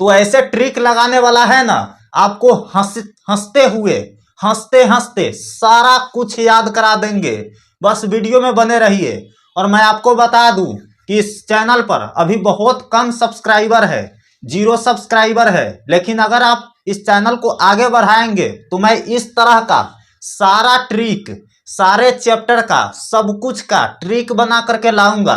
तो ऐसे ट्रिक लगाने वाला है ना, आपको हंसते हुए, हंसते हंसते सारा कुछ याद करा देंगे। बस वीडियो में बने रहिए। और मैं आपको बता दूं कि इस चैनल पर अभी बहुत कम सब्सक्राइबर है, 0 सब्सक्राइबर है। लेकिन अगर आप इस चैनल को आगे बढ़ाएंगे तो मैं इस तरह का सारा ट्रिक, सारे चैप्टर का, सब कुछ का ट्रिक बना करके लाऊंगा।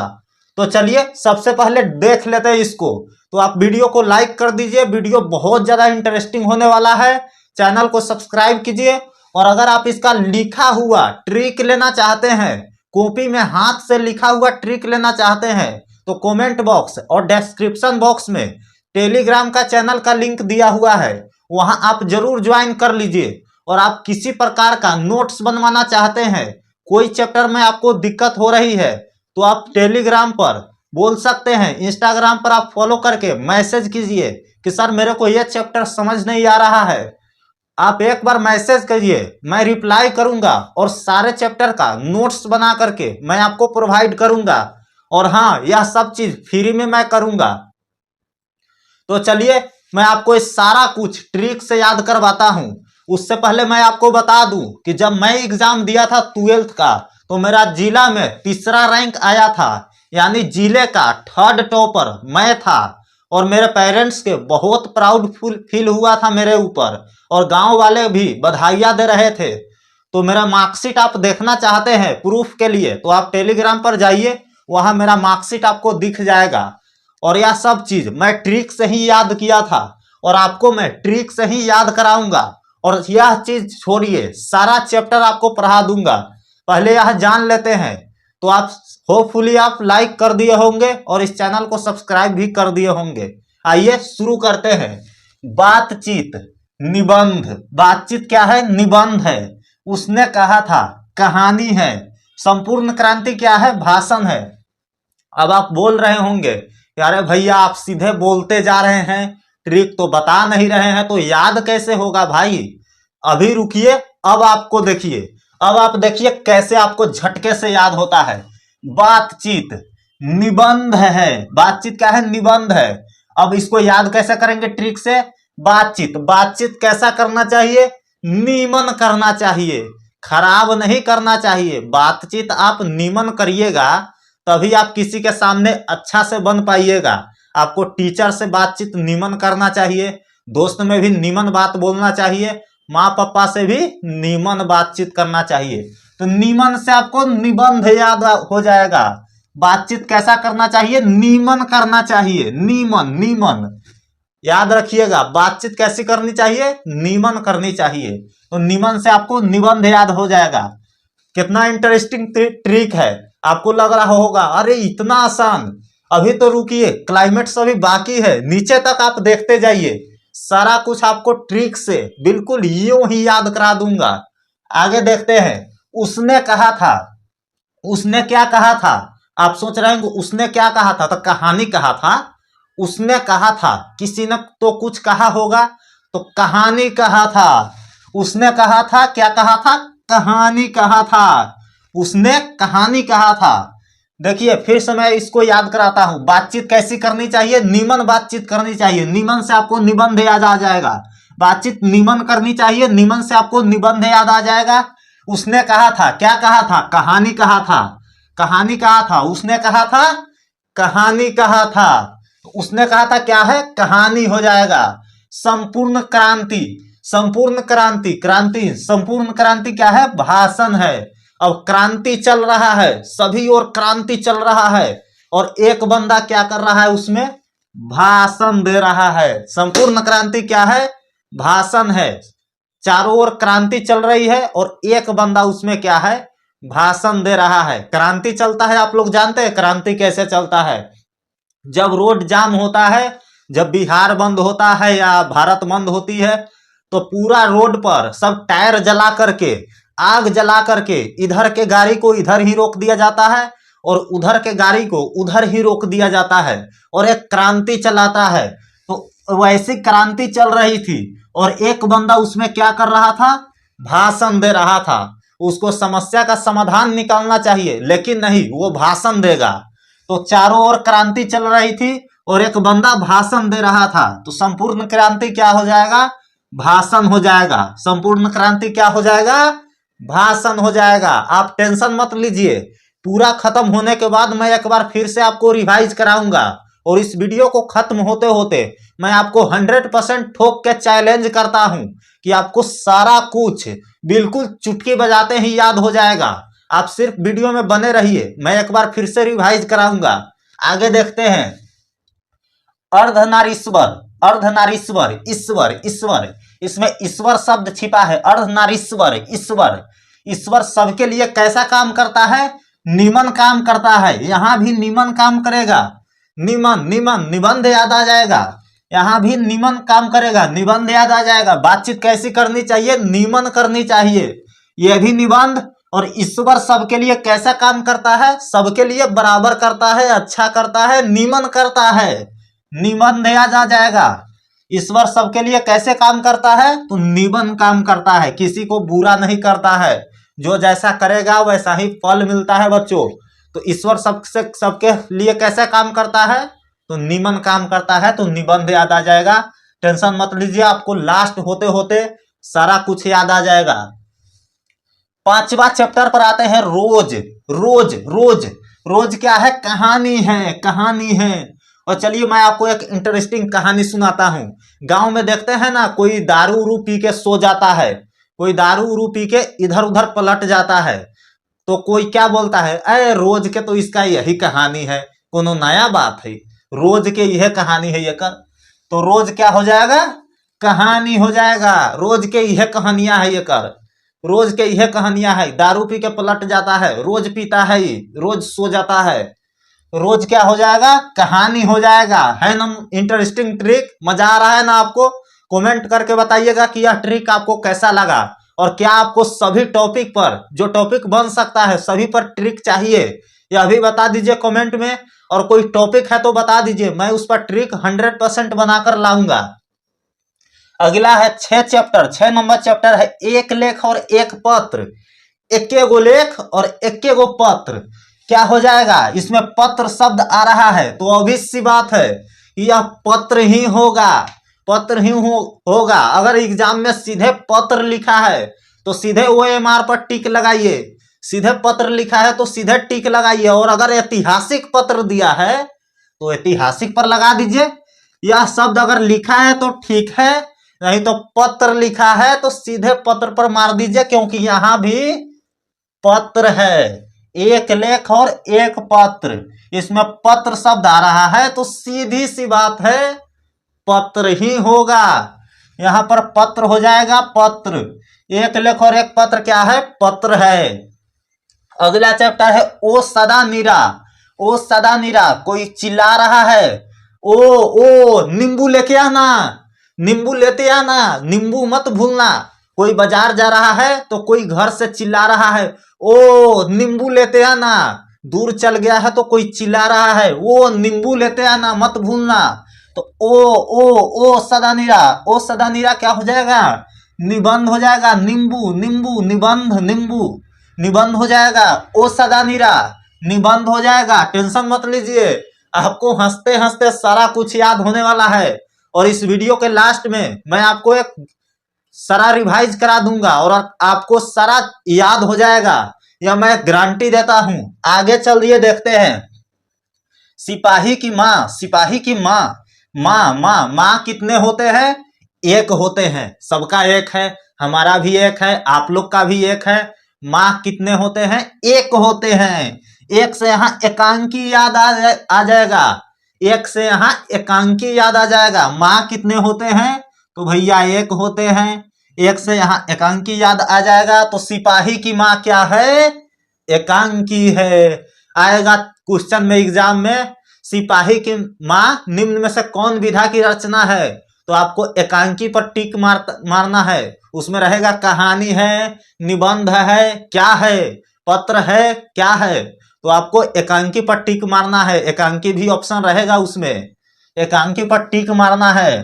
तो चलिए सबसे पहले देख लेते हैं इसको। तो आप वीडियो को लाइक कर दीजिए, वीडियो बहुत ज्यादा इंटरेस्टिंग होने वाला है। चैनल को सब्सक्राइब कीजिए। और अगर आप इसका लिखा हुआ ट्रिक लेना चाहते हैं, कॉपी में हाथ से लिखा हुआ ट्रिक लेना चाहते हैं, तो कमेंट बॉक्स और डिस्क्रिप्शन बॉक्स में टेलीग्राम का चैनल का लिंक दिया हुआ है, वहां आप जरूर ज्वाइन कर लीजिए। और आप किसी प्रकार का नोट्स बनवाना चाहते हैं, कोई चैप्टर में आपको दिक्कत हो रही है, तो आप टेलीग्राम पर बोल सकते हैं, इंस्टाग्राम पर आप फॉलो करके मैसेज कीजिए कि सर मेरे को यह चैप्टर समझ नहीं आ रहा है। आप एक बार मैसेज करिए, मैं रिप्लाई करूंगा और सारे चैप्टर का नोट्स बना करके मैं आपको प्रोवाइड करूंगा। और हाँ, यह सब चीज फ्री में मैं करूंगा। तो चलिए मैं आपको इस सारा कुछ ट्रिक से याद करवाता हूं। उससे पहले मैं आपको बता दूं कि जब मैं एग्जाम दिया था 12th का, तो मेरा जिला में 3रा रैंक आया था, यानी जिले का 3rd टॉपर मैं था। और मेरे पेरेंट्स के बहुत प्राउड फील हुआ था मेरे ऊपर, और गांव वाले भी बधाइयां दे रहे थे। तो मेरा मार्कशीट आप देखना चाहते हैं प्रूफ के लिए, तो आप टेलीग्राम पर जाइए, वहां मेरा मार्कशीट आपको दिख जाएगा। और यह सब चीज मैं ट्रिक से ही याद किया था, और आपको मैं ट्रिक से ही याद कराऊंगा। और यह चीज छोड़िए, सारा चैप्टर आपको पढ़ा दूंगा। पहले यह जान लेते हैं। तो आप होपफुली आप लाइक कर दिए होंगे और इस चैनल को सब्सक्राइब भी कर दिए होंगे। आइए शुरू करते हैं। बातचीत, निबंध। बातचीत क्या है? निबंध है। उसने कहा था, कहानी है। संपूर्ण क्रांति क्या है? भाषण है। अब आप बोल रहे होंगे, यारे भैया आप सीधे बोलते जा रहे हैं, ट्रिक तो बता नहीं रहे हैं, तो याद कैसे होगा भाई? अभी रुकिए, अब आपको देखिए, अब आप देखिए कैसे आपको झटके से याद होता है। बातचीत निबंध है। बातचीत क्या है? निबंध है। अब इसको याद कैसे करेंगे ट्रिक से? बातचीत, बातचीत कैसा करना चाहिए? नीमन करना चाहिए, खराब नहीं करना चाहिए। बातचीत आप नीमन करिएगा, तभी आप किसी के सामने अच्छा से बन पाइएगा। आपको टीचर से बातचीत नीमन करना चाहिए, दोस्त में भी नीमन बात बोलना चाहिए, माँ पापा से भी नीमन बातचीत करना चाहिए। तो नीमन से आपको निबंध याद हो जाएगा। बातचीत कैसा करना चाहिए? नीमन करना चाहिए। नीमन, नीमन याद रखिएगा। बातचीत कैसी करनी चाहिए? नीमन करनी चाहिए। तो नीमन से आपको निबंध याद हो जाएगा। कितना इंटरेस्टिंग ट्रिक है। आपको लग रहा होगा अरे इतना आसान। अभी तो रुकिए, क्लाइमेट्स अभी बाकी है, नीचे तक आप देखते जाइए। सारा कुछ आपको ट्रिक से बिल्कुल यूं ही याद करा दूंगा। आगे देखते हैं। उसने कहा था। उसने क्या कहा था? आप सोच रहे हैं उसने क्या कहा था? तो कहानी कहा था। उसने कहा था, किसी ने तो कुछ कहा होगा, तो कहानी कहा था। उसने कहा था, क्या कहा था? कहानी कहा था। उसने कहानी कहा था। देखिए फिर से मैं इसको याद कराता हूं। बातचीत कैसी करनी चाहिए? नीमन बातचीत करनी चाहिए। नीमन से आपको निबंध याद आ जाएगा। बातचीत नीमन करनी चाहिए, नीमन से आपको निबंध याद आ जाएगा। उसने कहा था, क्या कहा था? कहानी कहा था। कहानी कहा था। उसने कहा था, कहानी कहा था। उसने कहा था क्या है? कहानी हो जाएगा। संपूर्ण क्रांति, संपूर्ण क्रांति, क्रांति, संपूर्ण क्रांति क्या है? भाषण है। अब क्रांति चल रहा है, सभी ओर क्रांति चल रहा है, और एक बंदा क्या कर रहा है, उसमें भाषण दे रहा है। संपूर्ण क्रांति क्या है? भाषण है। चारों ओर क्रांति चल रही है और एक बंदा उसमें क्या है? भाषण दे रहा है। क्रांति चलता है, आप लोग जानते हैं क्रांति कैसे चलता है? जब रोड जाम होता है, जब बिहार बंद होता है या भारत बंद होती है, तो पूरा रोड पर सब टायर जला करके, आग जला करके इधर के गाड़ी को इधर ही रोक दिया जाता है और उधर के गाड़ी को उधर ही रोक दिया जाता है और एक क्रांति चलाता है। तो वैसी क्रांति चल रही थी और एक बंदा उसमें क्या कर रहा था? भाषण दे रहा था। उसको समस्या का समाधान निकालना चाहिए, लेकिन नहीं, वो भाषण देगा। तो चारों ओर क्रांति चल रही थी और एक बंदा भाषण दे रहा था, तो संपूर्ण क्रांति क्या हो जाएगा? भाषण हो जाएगा। संपूर्ण क्रांति क्या हो जाएगा? भाषण हो जाएगा। आप टेंशन मत लीजिए, पूरा खत्म होने के बाद मैं एक बार फिर से आपको रिवाइज कराऊंगा और इस वीडियो को खत्म होते होते मैं आपको 100% ठोक के चैलेंज करता हूं कि आपको सारा कुछ बिल्कुल चुटकी बजाते ही याद हो जाएगा। आप सिर्फ वीडियो में बने रहिए, मैं एक बार फिर से रिवाइज कराऊंगा। आगे देखते हैं। अर्धनारीश्वर, अर्धनारीश्वर, ईश्वर, ईश्वर, इसमें ईश्वर शब्द छिपा है। अर्धनारीश्वर, ईश्वर, ईश्वर सबके लिए कैसा काम करता है? निमन काम करता है। यहां भी निमन काम करेगा। निमन, निमन, निबंध याद आ जाएगा। यहां भी निमन काम करेगा, निबंध याद आ जाएगा। बातचीत कैसी करनी चाहिए? निमन करनी चाहिए। यह भी निबंध। और ईश्वर सबके लिए कैसा काम करता है? सबके लिए बराबर करता है, अच्छा करता है, निमन करता है। निबंध याद आ जाएगा। ईश्वर सबके लिए कैसे काम करता है? तो निमन काम करता है, किसी को बुरा नहीं करता है। जो जैसा करेगा वैसा ही फल मिलता है बच्चों। तो ईश्वर सबके लिए कैसे काम करता है? तो निमन काम करता है। तो निबंध याद आ जाएगा। टेंशन मत लीजिए, आपको लास्ट होते होते सारा कुछ याद आ जाएगा। 5वां चैप्टर पर आते हैं। रोज, रोज, रोज, रोज क्या है? कहानी है, कहानी है। और चलिए मैं आपको एक इंटरेस्टिंग कहानी सुनाता हूं। गांव में देखते हैं ना, कोई दारू उरू पी के सो जाता है, कोई दारू उरू पी के इधर उधर पलट जाता है, तो कोई क्या बोलता है? अरे रोज के तो इसका यही कहानी है, कोनो नया बात है, रोज के यह कहानी है ये कर। तो रोज क्या हो जाएगा? कहानी हो जाएगा। रोज के यह कहानियां है ये कर, रोज के यह कहानियां है। दारू पी के पलट जाता है, रोज पीता है, रोज सो जाता है, रोज क्या हो जाएगा? कहानी हो जाएगा। है ना इंटरेस्टिंग ट्रिक? मजा आ रहा है ना आपको? कमेंट करके बताइएगा कि यह ट्रिक आपको कैसा लगा और क्या आपको सभी टॉपिक पर, जो टॉपिक बन सकता है सभी पर ट्रिक चाहिए, यह भी बता दीजिए कमेंट में। और कोई टॉपिक है तो बता दीजिए, मैं उस पर ट्रिक 100% बनाकर लाऊंगा। अगला है 6 चैप्टर, 6 नंबर चैप्टर है। एक लेख और एक पत्र। इक्के गो लेख और इक्के गो पत्र। क्या हो जाएगा? इसमें पत्र शब्द आ रहा है तो obvious सी बात है, यह पत्र ही होगा, पत्र ही होगा। अगर एग्जाम में सीधे पत्र लिखा है तो सीधे OMR पर टिक लगाइए, सीधे पत्र लिखा है तो सीधे टिक लगाइए। और अगर ऐतिहासिक पत्र दिया है तो ऐतिहासिक पर लगा दीजिए। यह शब्द अगर लिखा है तो ठीक है, नहीं तो पत्र लिखा है तो सीधे पत्र पर मार दीजिए, क्योंकि यहां भी पत्र है। एक लेख और एक पत्र, इसमें पत्र शब्द आ रहा है तो सीधी सी बात है, पत्र ही होगा। यहां पर पत्र हो जाएगा, पत्र। एक लेख और एक पत्र क्या है? पत्र है। अगला चैप्टर है ओ सदा नीरा। ओ सदा नीरा, कोई चिल्ला रहा है, ओ नींबू लेके आना, नींबू लेते आना, नींबू मत भूलना। कोई बाजार जा रहा है तो कोई घर से चिल्ला रहा है, ओ नींबू लेते आना। दूर चल गया है तो कोई चिल्ला रहा है, ओ नींबू लेते आना, मत भूलना। तो ओ सदा नीरा, ओ सदा नीरा क्या हो जाएगा? निबंध हो जाएगा। नींबू, नींबू, निबंध, नींबू, निबंध हो जाएगा। ओ सदा नीरा, निबंध हो जाएगा। टेंशन मत लीजिए, आपको हंसते हंसते सारा कुछ याद होने वाला है। और इस वीडियो के लास्ट में मैं आपको एक सारा रिवाइज करा दूंगा और आपको सारा याद हो जाएगा, यह मैं गारंटी देता हूं। आगे चलिए देखते हैं। सिपाही की माँ, सिपाही की माँ, माँ कितने होते हैं? एक होते हैं। सबका एक है, हमारा भी एक है, आप लोग का भी एक है। माँ कितने होते हैं? एक होते हैं। एक से यहाँ एकांकी याद आ जाएगा। एक से यहाँ एकांकी याद आ जाएगा। माँ कितने होते हैं? तो भैया एक होते हैं। एक से यहाँ एकांकी याद आ जाएगा तो सिपाही की माँ क्या है? एकांकी है। आएगा क्वेश्चन में एग्जाम में, सिपाही की माँ निम्न में से कौन विधा की रचना है? तो आपको एकांकी पर टिक मारना है। उसमें रहेगा कहानी है, निबंध है, क्या है, पत्र है, क्या है। तो आपको एकांकी पर टिक मारना है। एकांकी भी ऑप्शन रहेगा उसमें, एकांकी पर टिक मारना है।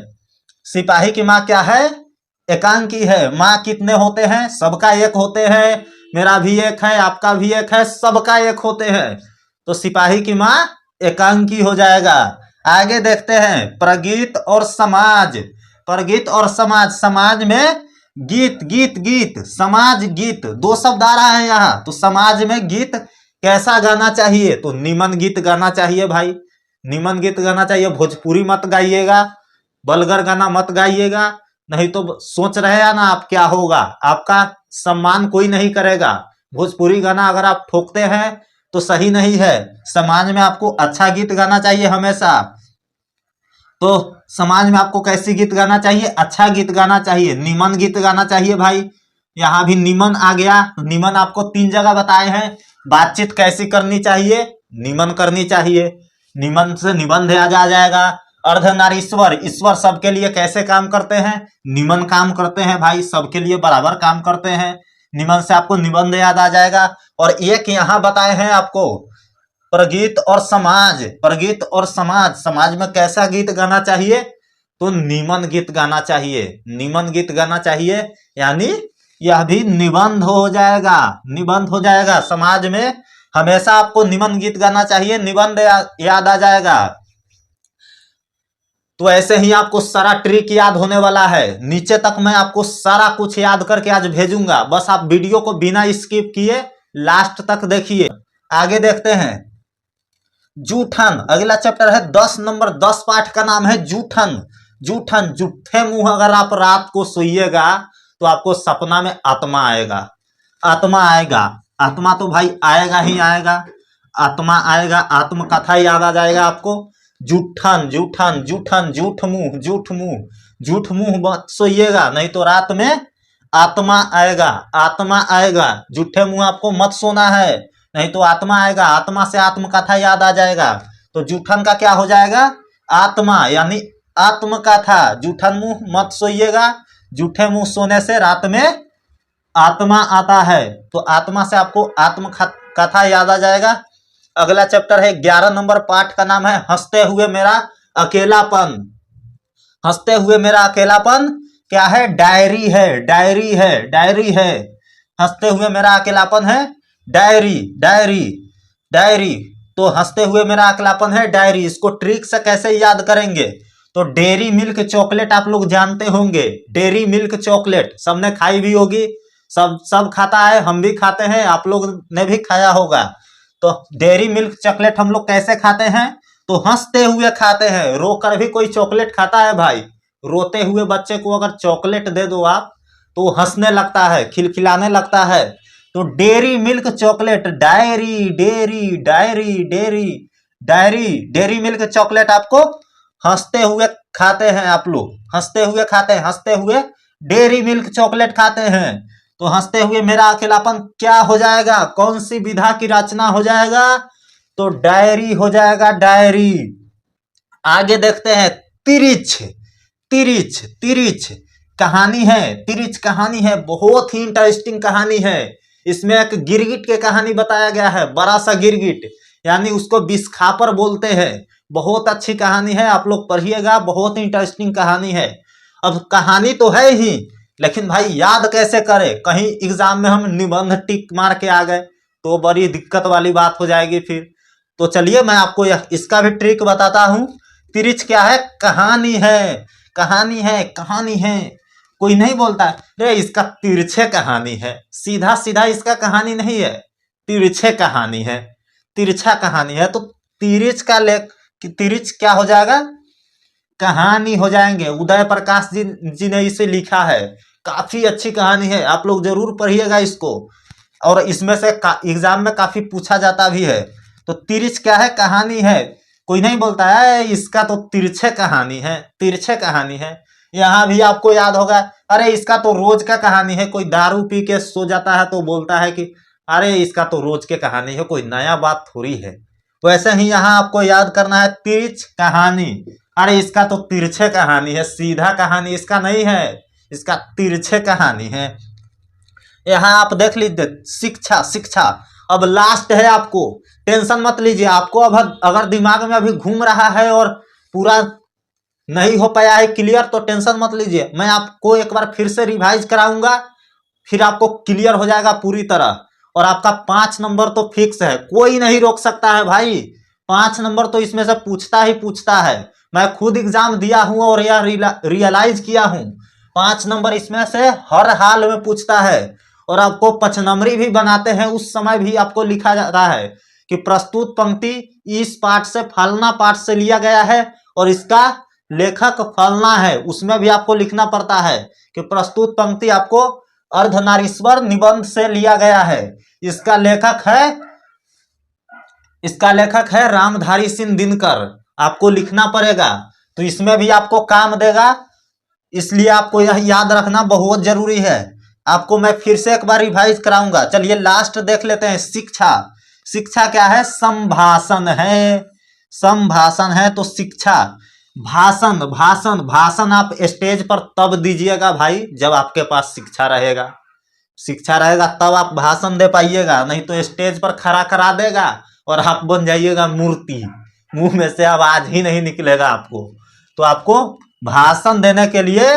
सिपाही की माँ क्या है? एकांकी है। माँ कितने होते हैं? सबका एक होते हैं। मेरा भी एक है, आपका भी एक है, सबका एक होते हैं। तो सिपाही की माँ एकांकी हो जाएगा। आगे देखते हैं प्रगीत और समाज। प्रगीत और समाज, समाज में गीत, गीत गीत, समाज गीत, दो शब्द आ रहा है यहाँ। तो समाज में गीत कैसा गाना चाहिए? तो निमन गीत गाना चाहिए भाई, निमन गीत गाना चाहिए। भोजपुरी मत गाइएगा, बलगर गाना मत गाइएगा, नहीं तो सोच रहे हैं ना आप क्या होगा, आपका सम्मान कोई नहीं करेगा। भोजपुरी गाना अगर आप ठोकते हैं तो सही नहीं है। समाज में आपको अच्छा गीत गाना चाहिए हमेशा। तो समाज में आपको कैसी गीत गाना चाहिए? अच्छा गीत गाना चाहिए, निमन गीत गाना चाहिए भाई। यहाँ भी निमन आ गया। निमन आपको 3 जगह बताए हैं। बातचीत कैसी करनी चाहिए? निमन करनी चाहिए। निमन से निबंध याद आ जाएगा। अर्धनारीश्वर, ईश्वर सबके लिए कैसे काम करते हैं? निमन काम करते हैं भाई, सबके लिए बराबर काम करते हैं। निमन से आपको निबंध याद आ जाएगा। और एक यहाँ बताए हैं आपको प्रगीत और समाज। प्रगीत और समाज, समाज में कैसा गीत गाना चाहिए? तो निमन गीत गाना चाहिए, निमन गीत गाना चाहिए। यानी यह भी निबंध हो जाएगा, निबंध हो जाएगा। समाज में हमेशा आपको निमन गीत गाना चाहिए, निबंध याद आ जाएगा। तो ऐसे ही आपको सारा ट्रिक याद होने वाला है। नीचे तक मैं आपको सारा कुछ याद करके आज भेजूंगा। बस आप वीडियो को बिना स्किप किए लास्ट तक देखिए। आगे देखते हैं जूठन। अगला चैप्टर है 10 नंबर, 10 पाठ का नाम है जूठन। जूठन, जूठे मुंह अगर आप रात को सोइएगा तो आपको सपना में आत्मा आएगा। आत्मा आएगा, आत्मा तो भाई आएगा ही आएगा। आत्मा आएगा, आत्मकथा याद आ जाएगा आपको। जूठन, जूठन, जूठन, झूठ मुंह, झूठ मुंह, झूठ मुंह मत सोइएगा, नहीं तो रात में आत्मा आएगा। आत्मा आएगा, जूठे मुंह आपको मत सोना है, नहीं तो आत्मा आएगा। आत्मा से आत्मकथा याद आ जाएगा। तो जूठन का क्या हो जाएगा? आत्मा, यानी आत्मकथा। जूठन मुंह मत सोइएगा, जूठे मुंह सोने से रात में आत्मा आता है। तो आत्मा से आपको आत्मकथा याद आ जाएगा। अगला चैप्टर है 11 नंबर, पाठ का नाम है हंसते हुए मेरा अकेलापन। हंसते हुए मेरा अकेलापन क्या है? डायरी है, डायरी है, डायरी है। हंसते हुए मेरा अकेलापन है डायरी, डायरी, डायरी। तो हंसते हुए मेरा अकेलापन है डायरी। इसको ट्रिक से कैसे याद करेंगे? तो डेयरी मिल्क चॉकलेट आप लोग जानते होंगे। डेयरी मिल्क चॉकलेट सबने खाई भी होगी, सब खाता है, हम भी खाते हैं, आप लोग ने भी खाया होगा। तो डेयरी मिल्क चॉकलेट हम लोग कैसे खाते हैं? तो हंसते हुए खाते हैं। रोकर भी कोई चॉकलेट खाता है भाई? रोते हुए बच्चे को अगर चॉकलेट दे दो आप तो हंसने लगता है, खिलखिलाने लगता है। तो dairy milk chocolate, diary, dairy, diary, dairy, diary, dairy milk chocolate आपको हंसते हुए खाते हैं। आप लोग हंसते हुए खाते हैं, हंसते हुए डेयरी मिल्क चॉकलेट खाते हैं। तो हंसते हुए मेरा अकेलापन क्या हो जाएगा? कौन सी विधा की रचना हो जाएगा? तो डायरी हो जाएगा, डायरी। आगे देखते हैं तिरिच। तिरिच, तिरिच कहानी है, तिरिच कहानी है, बहुत ही इंटरेस्टिंग कहानी है। इसमें एक गिरगिट की कहानी बताया गया है, बड़ा सा गिरगिट, यानी उसको बिस्खापर बोलते हैं। बहुत अच्छी कहानी है, आप लोग पढ़िएगा, बहुत इंटरेस्टिंग कहानी है। अब कहानी तो है ही, लेकिन भाई याद कैसे करें? कहीं एग्जाम में हम निबंध टिक मार के आ गए तो बड़ी दिक्कत वाली बात हो जाएगी फिर। तो चलिए मैं आपको इसका भी ट्रिक बताता हूँ। तिरिच क्या है? कहानी है, कहानी है, कहानी है। कोई नहीं बोलता रे इसका तिरछे कहानी है, सीधा सीधा इसका कहानी नहीं है, तिरछे कहानी है, तिरछा कहानी है। तो तिरिच का तिरिच क्या हो जाएगा? कहानी हो जाएंगे। उदय प्रकाश जी ने इसे लिखा है, काफी अच्छी कहानी है, आप लोग जरूर पढ़िएगा इसको। और इसमें से एग्जाम में काफी पूछा जाता भी है। तो तिरछ क्या है? कहानी है। कोई नहीं बोलता है इसका तो तिरछे कहानी है, तिरछे कहानी है। यहाँ भी आपको याद होगा, अरे इसका तो रोज का कहानी है। कोई दारू पी के सो जाता है तो बोलता है कि अरे इसका तो रोज के कहानी है, कोई नया बात थोड़ी है। वैसे ही यहाँ आपको याद करना है तिरछ कहानी। अरे इसका तो तिरछे कहानी है, सीधा कहानी इसका नहीं है, इसका तिरछे कहानी है। यहाँ आप देख लीजिए शिक्षा, शिक्षा अब लास्ट है। आपको टेंशन मत लीजिए, आपको अब अगर दिमाग में अभी घूम रहा है और पूरा नहीं हो पाया है क्लियर तो टेंशन मत लीजिए, मैं आपको एक बार फिर से रिवाइज कराऊंगा, फिर आपको क्लियर हो जाएगा पूरी तरह। और आपका 5 नंबर तो फिक्स है, कोई नहीं रोक सकता है भाई। 5 नंबर तो इसमें से पूछता ही पूछता है। मैं खुद एग्जाम दिया हूं और यह रियलाइज किया हूं, 5 नंबर इसमें से हर हाल में पूछता है। और आपको 5 नंबरी भी बनाते हैं, उस समय भी आपको लिखा जाता है कि प्रस्तुत पंक्ति इस पाठ से फलना पाठ से लिया गया है और इसका लेखक फलना है। उसमें भी आपको लिखना पड़ता है कि प्रस्तुत पंक्ति आपको अर्धनारीश्वर निबंध से लिया गया है, इसका लेखक है रामधारी सिंह दिनकर। आपको लिखना पड़ेगा, तो इसमें भी आपको काम देगा, इसलिए आपको यह याद रखना बहुत जरूरी है। आपको मैं फिर से एक बार रिवाइज कराऊंगा। चलिए लास्ट देख लेते हैं शिक्षा। शिक्षा क्या है? संभाषण है, संभाषण है तो शिक्षा। भाषण, भाषण, भाषण आप स्टेज पर तब दीजिएगा भाई जब आपके पास शिक्षा रहेगा। शिक्षा रहेगा तब आप भाषण दे पाइएगा, नहीं तो स्टेज पर खड़ा करा देगा और आप बन जाइएगा मूर्ति, मुंह में से आवाज ही नहीं निकलेगा आपको। तो आपको भाषण देने के लिए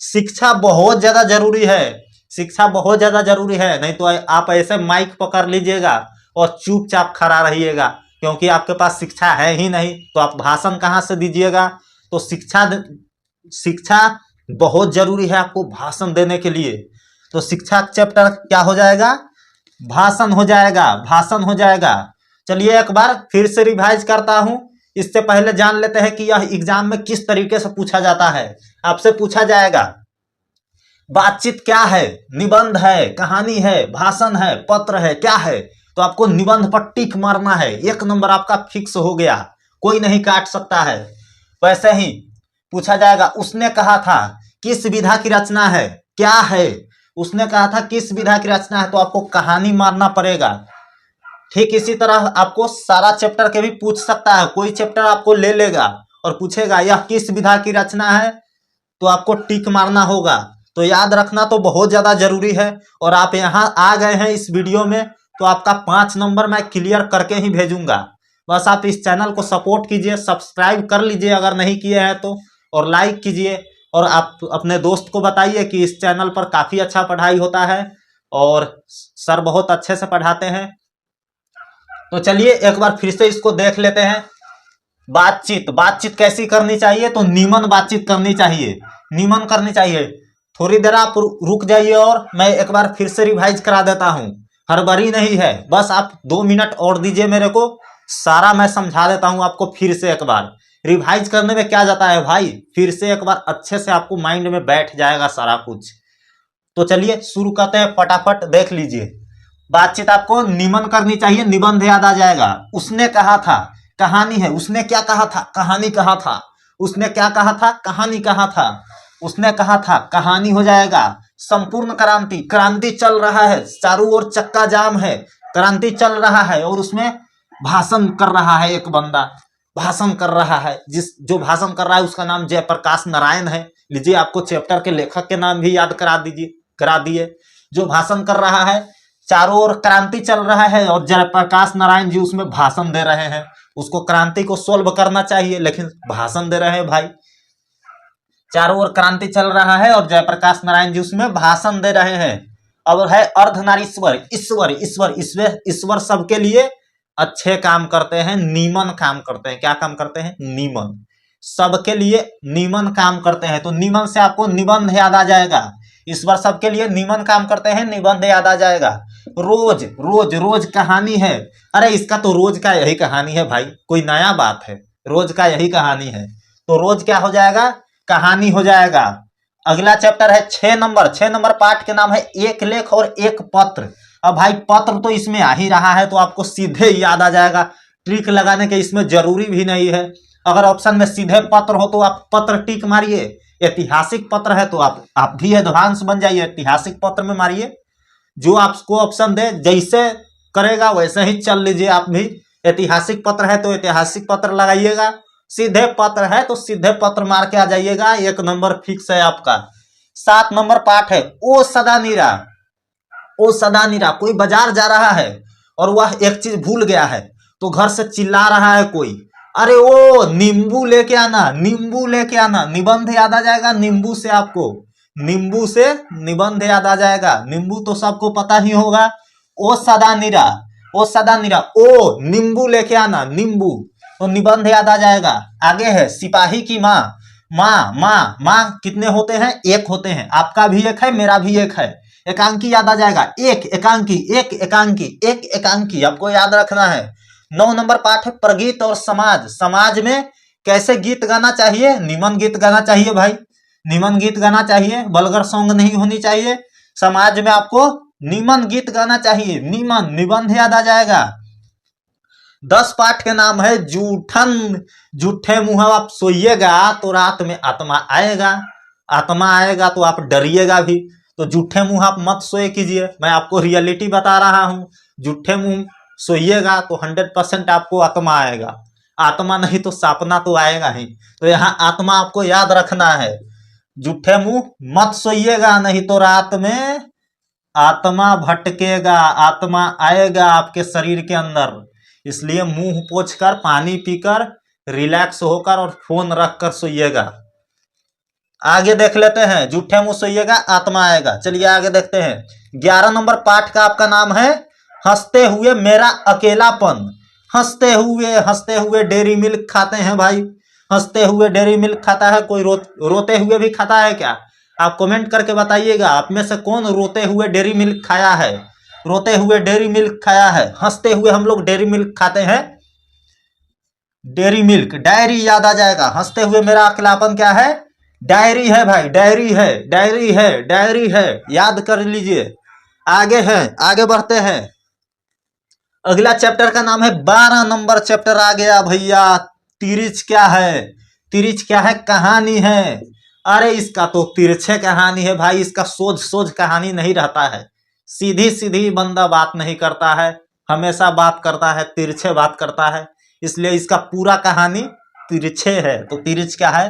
शिक्षा बहुत ज्यादा जरूरी है, शिक्षा बहुत ज्यादा जरूरी है। नहीं तो आप ऐसे माइक पकड़ लीजिएगा और चुपचाप खड़ा रहिएगा, क्योंकि आपके पास शिक्षा है ही नहीं, तो आप भाषण कहाँ से दीजिएगा। तो शिक्षा बहुत जरूरी है आपको भाषण देने के लिए। तो शिक्षा चैप्टर क्या हो जाएगा? भाषण हो जाएगा, भाषण हो जाएगा। चलिए एक बार फिर से रिवाइज करता हूं। इससे पहले जान लेते हैं कि यह एग्जाम में किस तरीके से पूछा जाता है। आपसे पूछा जाएगा बातचीत क्या है? निबंध है, कहानी है, भाषण है, पत्र है, क्या है? तो आपको निबंध पर टिक मारना है, 1 नंबर आपका फिक्स हो गया, कोई नहीं काट सकता है। वैसे ही पूछा जाएगा उसने कहा था किस विधा की रचना है? क्या है? उसने कहा था किस विधा की रचना है, तो आपको कहानी मारना पड़ेगा। ठीक इसी तरह आपको सारा चैप्टर के भी पूछ सकता है, कोई चैप्टर आपको ले लेगा और पूछेगा यह किस विधा की रचना है, तो आपको टिक मारना होगा। तो याद रखना तो बहुत ज्यादा जरूरी है। और आप यहाँ आ गए हैं इस वीडियो में, तो आपका 5 नंबर मैं क्लियर करके ही भेजूंगा। बस आप इस चैनल को सपोर्ट कीजिए, सब्सक्राइब कर लीजिए अगर नहीं किए हैं तो, और लाइक कीजिए। और आप अपने दोस्त को बताइए कि इस चैनल पर काफी अच्छा पढ़ाई होता है और सर बहुत अच्छे से पढ़ाते हैं। तो चलिए एक बार फिर से इसको देख लेते हैं। बातचीत, बातचीत कैसी करनी चाहिए? तो नीमन बातचीत करनी चाहिए, नीमन करनी चाहिए। थोड़ी देर आप रुक जाइए और मैं एक बार फिर से रिवाइज करा देता हूँ, हड़बड़ी नहीं है, बस आप 2 मिनट और दीजिए मेरे को, सारा मैं समझा देता हूँ आपको फिर से एक बार। रिवाइज करने में क्या जाता है भाई, फिर से एक बार अच्छे से आपको माइंड में बैठ जाएगा सारा कुछ। तो चलिए शुरू करते हैं, फटाफट देख लीजिए। बातचीत आपको निमन करनी चाहिए, निबंध याद आ जाएगा। उसने कहा था, कहानी है, उसने क्या कहा था? कहानी कहा था। उसने क्या कहा था? कहानी कहा था। उसने कहा था, कहानी हो जाएगा। संपूर्ण क्रांति, क्रांति चल रहा है, चारों ओर चक्का जाम है, क्रांति चल रहा है और उसमें भाषण कर रहा है एक बंदा, भाषण कर रहा है। जो भाषण कर रहा है उसका नाम जयप्रकाश नारायण है। लीजिए आपको चैप्टर के लेखक के नाम भी याद करा दिए। जो भाषण कर रहा है, चारों ओर क्रांति चल रहा है और जयप्रकाश नारायण जी उसमें भाषण दे रहे हैं। उसको क्रांति को सोल्व करना चाहिए लेकिन भाषण दे रहे हैं भाई। चारों ओर क्रांति चल रहा है और जयप्रकाश नारायण जी उसमें भाषण दे रहे हैं। अब है अर्धनारीश्वर, ईश्वर, ईश्वर, ईश्वर सबके लिए अच्छे काम करते हैं, नीमन काम करते हैं। क्या काम करते हैं? नीमन, सबके लिए नीमन काम करते हैं। तो नीमन से आपको निबंध याद आ जाएगा। ईश्वर सबके लिए नीमन काम करते हैं, निबंध याद आ जाएगा। रोज, रोज, रोज कहानी है। अरे इसका तो रोज का यही कहानी है भाई, कोई नया बात है? रोज का यही कहानी है, तो रोज क्या हो जाएगा? कहानी हो जाएगा। अगला चैप्टर है 6 नंबर। 6 नंबर पाठ के नाम है एक लेख और एक पत्र। अब भाई पत्र तो इसमें आ ही रहा है तो आपको सीधे याद आ जाएगा, ट्रिक लगाने के इसमें जरूरी भी नहीं है। अगर ऑप्शन में सीधे पत्र हो तो आप पत्र टिक मारिए, ऐतिहासिक पत्र है तो आप भी एडवांस बन जाइए, ऐतिहासिक पत्र में मारिए, जो आपको ऑप्शन दे जैसे करेगा वैसे ही चल लीजिए आप भी। ऐतिहासिक पत्र है तो ऐतिहासिक पत्र लगाइएगा, सीधे पत्र है तो सीधे पत्र मार के आ जाइएगा, 1 नंबर फिक्स है आपका। 7 नंबर पाठ है ओ सदा नीरा। ओ सदा नीरा, कोई बाजार जा रहा है और वह एक चीज भूल गया है तो घर से चिल्ला रहा है कोई, अरे ओ नींबू लेके आना, नींबू लेके आना। निबंध याद आ जाएगा नींबू से, आपको नींबू से निबंध याद आ जाएगा, नींबू तो सबको पता ही होगा। ओ सदा नीरा, ओ सदा नीरा, ओ नींबू लेके आना, नींबू, तो निबंध याद आ जाएगा। आगे है सिपाही की माँ, माँ माँ माँ कितने होते हैं? 1 होते हैं, आपका भी 1 है, मेरा भी 1 है। एकांकी याद आ जाएगा, एक एकांकी, एक एकांकी, एक एकांकी आपको याद रखना है। 9 नंबर पाठ है प्रगीत और समाज। समाज में कैसे गीत गाना चाहिए? निमन गीत गाना चाहिए भाई, निमन गीत गाना चाहिए, वल्गर सॉन्ग नहीं होनी चाहिए। समाज में आपको निमन गीत गाना चाहिए, निमन, निबंध याद आ जाएगा। 10 पाठ के नाम है जूठन। जूठे मुंह आप सोइएगा तो रात में आत्मा आएगा, आत्मा आएगा तो आप डरिएगा भी, तो जूठे मुंह आप मत सोए कीजिए, मैं आपको रियलिटी बता रहा हूं। जूठे मुंह सोइएगा तो 100% आपको आत्मा आएगा, आत्मा नहीं तो सपना तो आएगा ही। तो यहाँ आत्मा आपको याद रखना है, जूठे मुंह मत सोइएगा नहीं तो रात में आत्मा भटकेगा, आत्मा आएगा आपके शरीर के अंदर। इसलिए मुंह पोंछकर, पानी पीकर, रिलैक्स होकर और फोन रखकर सोइएगा। आगे देख लेते हैं, जूठे मुंह सोइएगा आत्मा आएगा। चलिए आगे देखते हैं। 11 नंबर पाठ का आपका नाम है हंसते हुए मेरा अकेलापन। हंसते हुए डेयरी मिल्क खाते हैं भाई, हंसते हुए डेयरी मिल्क खाता है कोई? रोते हुए भी खाता है क्या? आप कमेंट करके बताइएगा, आप में से कौन रोते हुए डेयरी मिल्क खाया है? रोते हुए डेयरी मिल्क खाया है? हंसते हुए हम लोग डेयरी मिल्क खाते हैं, डेयरी मिल्क, डायरी याद आ जाएगा। हंसते हुए मेरा अकेलापन क्या है? डायरी है भाई, डायरी है, डायरी है, डायरी है, याद कर लीजिए। आगे है, आगे बढ़ते हैं। अगला चैप्टर का नाम है 12 नंबर चैप्टर आ गया भैया। तिरछ क्या है? तिरछ क्या है? कहानी है। अरे इसका तो तिरछे कहानी है भाई, इसका सोझ कहानी नहीं रहता है, सीधी सीधी बंदा बात नहीं करता है, हमेशा बात करता है तिरछे बात करता है, इसलिए इसका पूरा कहानी तिरछे है। तो तिरछ क्या है?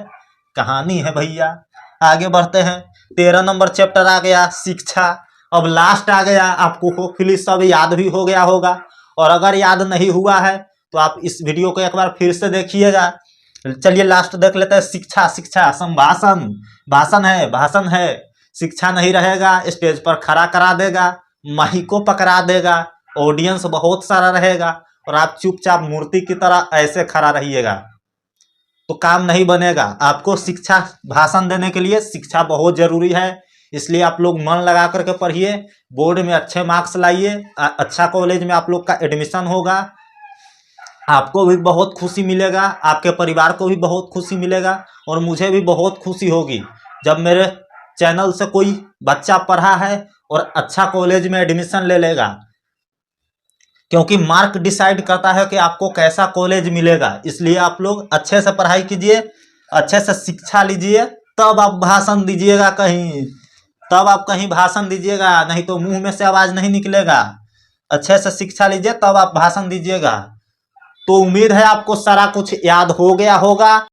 कहानी है भैया। आगे बढ़ते हैं। 13 नंबर चैप्टर आ गया शिक्षा। अब लास्ट आ गया, आपको होपफुली सब याद भी हो गया होगा, और अगर याद नहीं हुआ है तो आप इस वीडियो को एक बार फिर से देखिएगा। चलिए लास्ट देख लेते हैं। शिक्षा, शिक्षा, संभाषण, भाषण है, भाषण है। शिक्षा नहीं रहेगा, स्टेज पर खड़ा करा देगा, माइक को पकड़ा देगा, ऑडियंस बहुत सारा रहेगा और आप चुपचाप मूर्ति की तरह ऐसे खड़ा रहिएगा तो काम नहीं बनेगा। आपको शिक्षा, भाषण देने के लिए शिक्षा बहुत जरूरी है, इसलिए आप लोग मन लगा करके पढ़िए, बोर्ड में अच्छे मार्क्स लाइए, अच्छा कॉलेज में आप लोग का एडमिशन होगा, आपको भी बहुत खुशी मिलेगा, आपके परिवार को भी बहुत खुशी मिलेगा और मुझे भी बहुत खुशी होगी जब मेरे चैनल से कोई बच्चा पढ़ा है और अच्छा कॉलेज में एडमिशन ले लेगा, क्योंकि मार्क डिसाइड करता है कि आपको कैसा कॉलेज मिलेगा। इसलिए आप लोग अच्छे से पढ़ाई कीजिए, अच्छे से शिक्षा लीजिए, तब आप भाषण दीजिएगा कहीं, तब आप कहीं भाषण दीजिएगा, नहीं तो मुंह में से आवाज नहीं निकलेगा। अच्छे से शिक्षा लीजिए तब आप भाषण दीजिएगा। तो उम्मीद है आपको सारा कुछ याद हो गया होगा।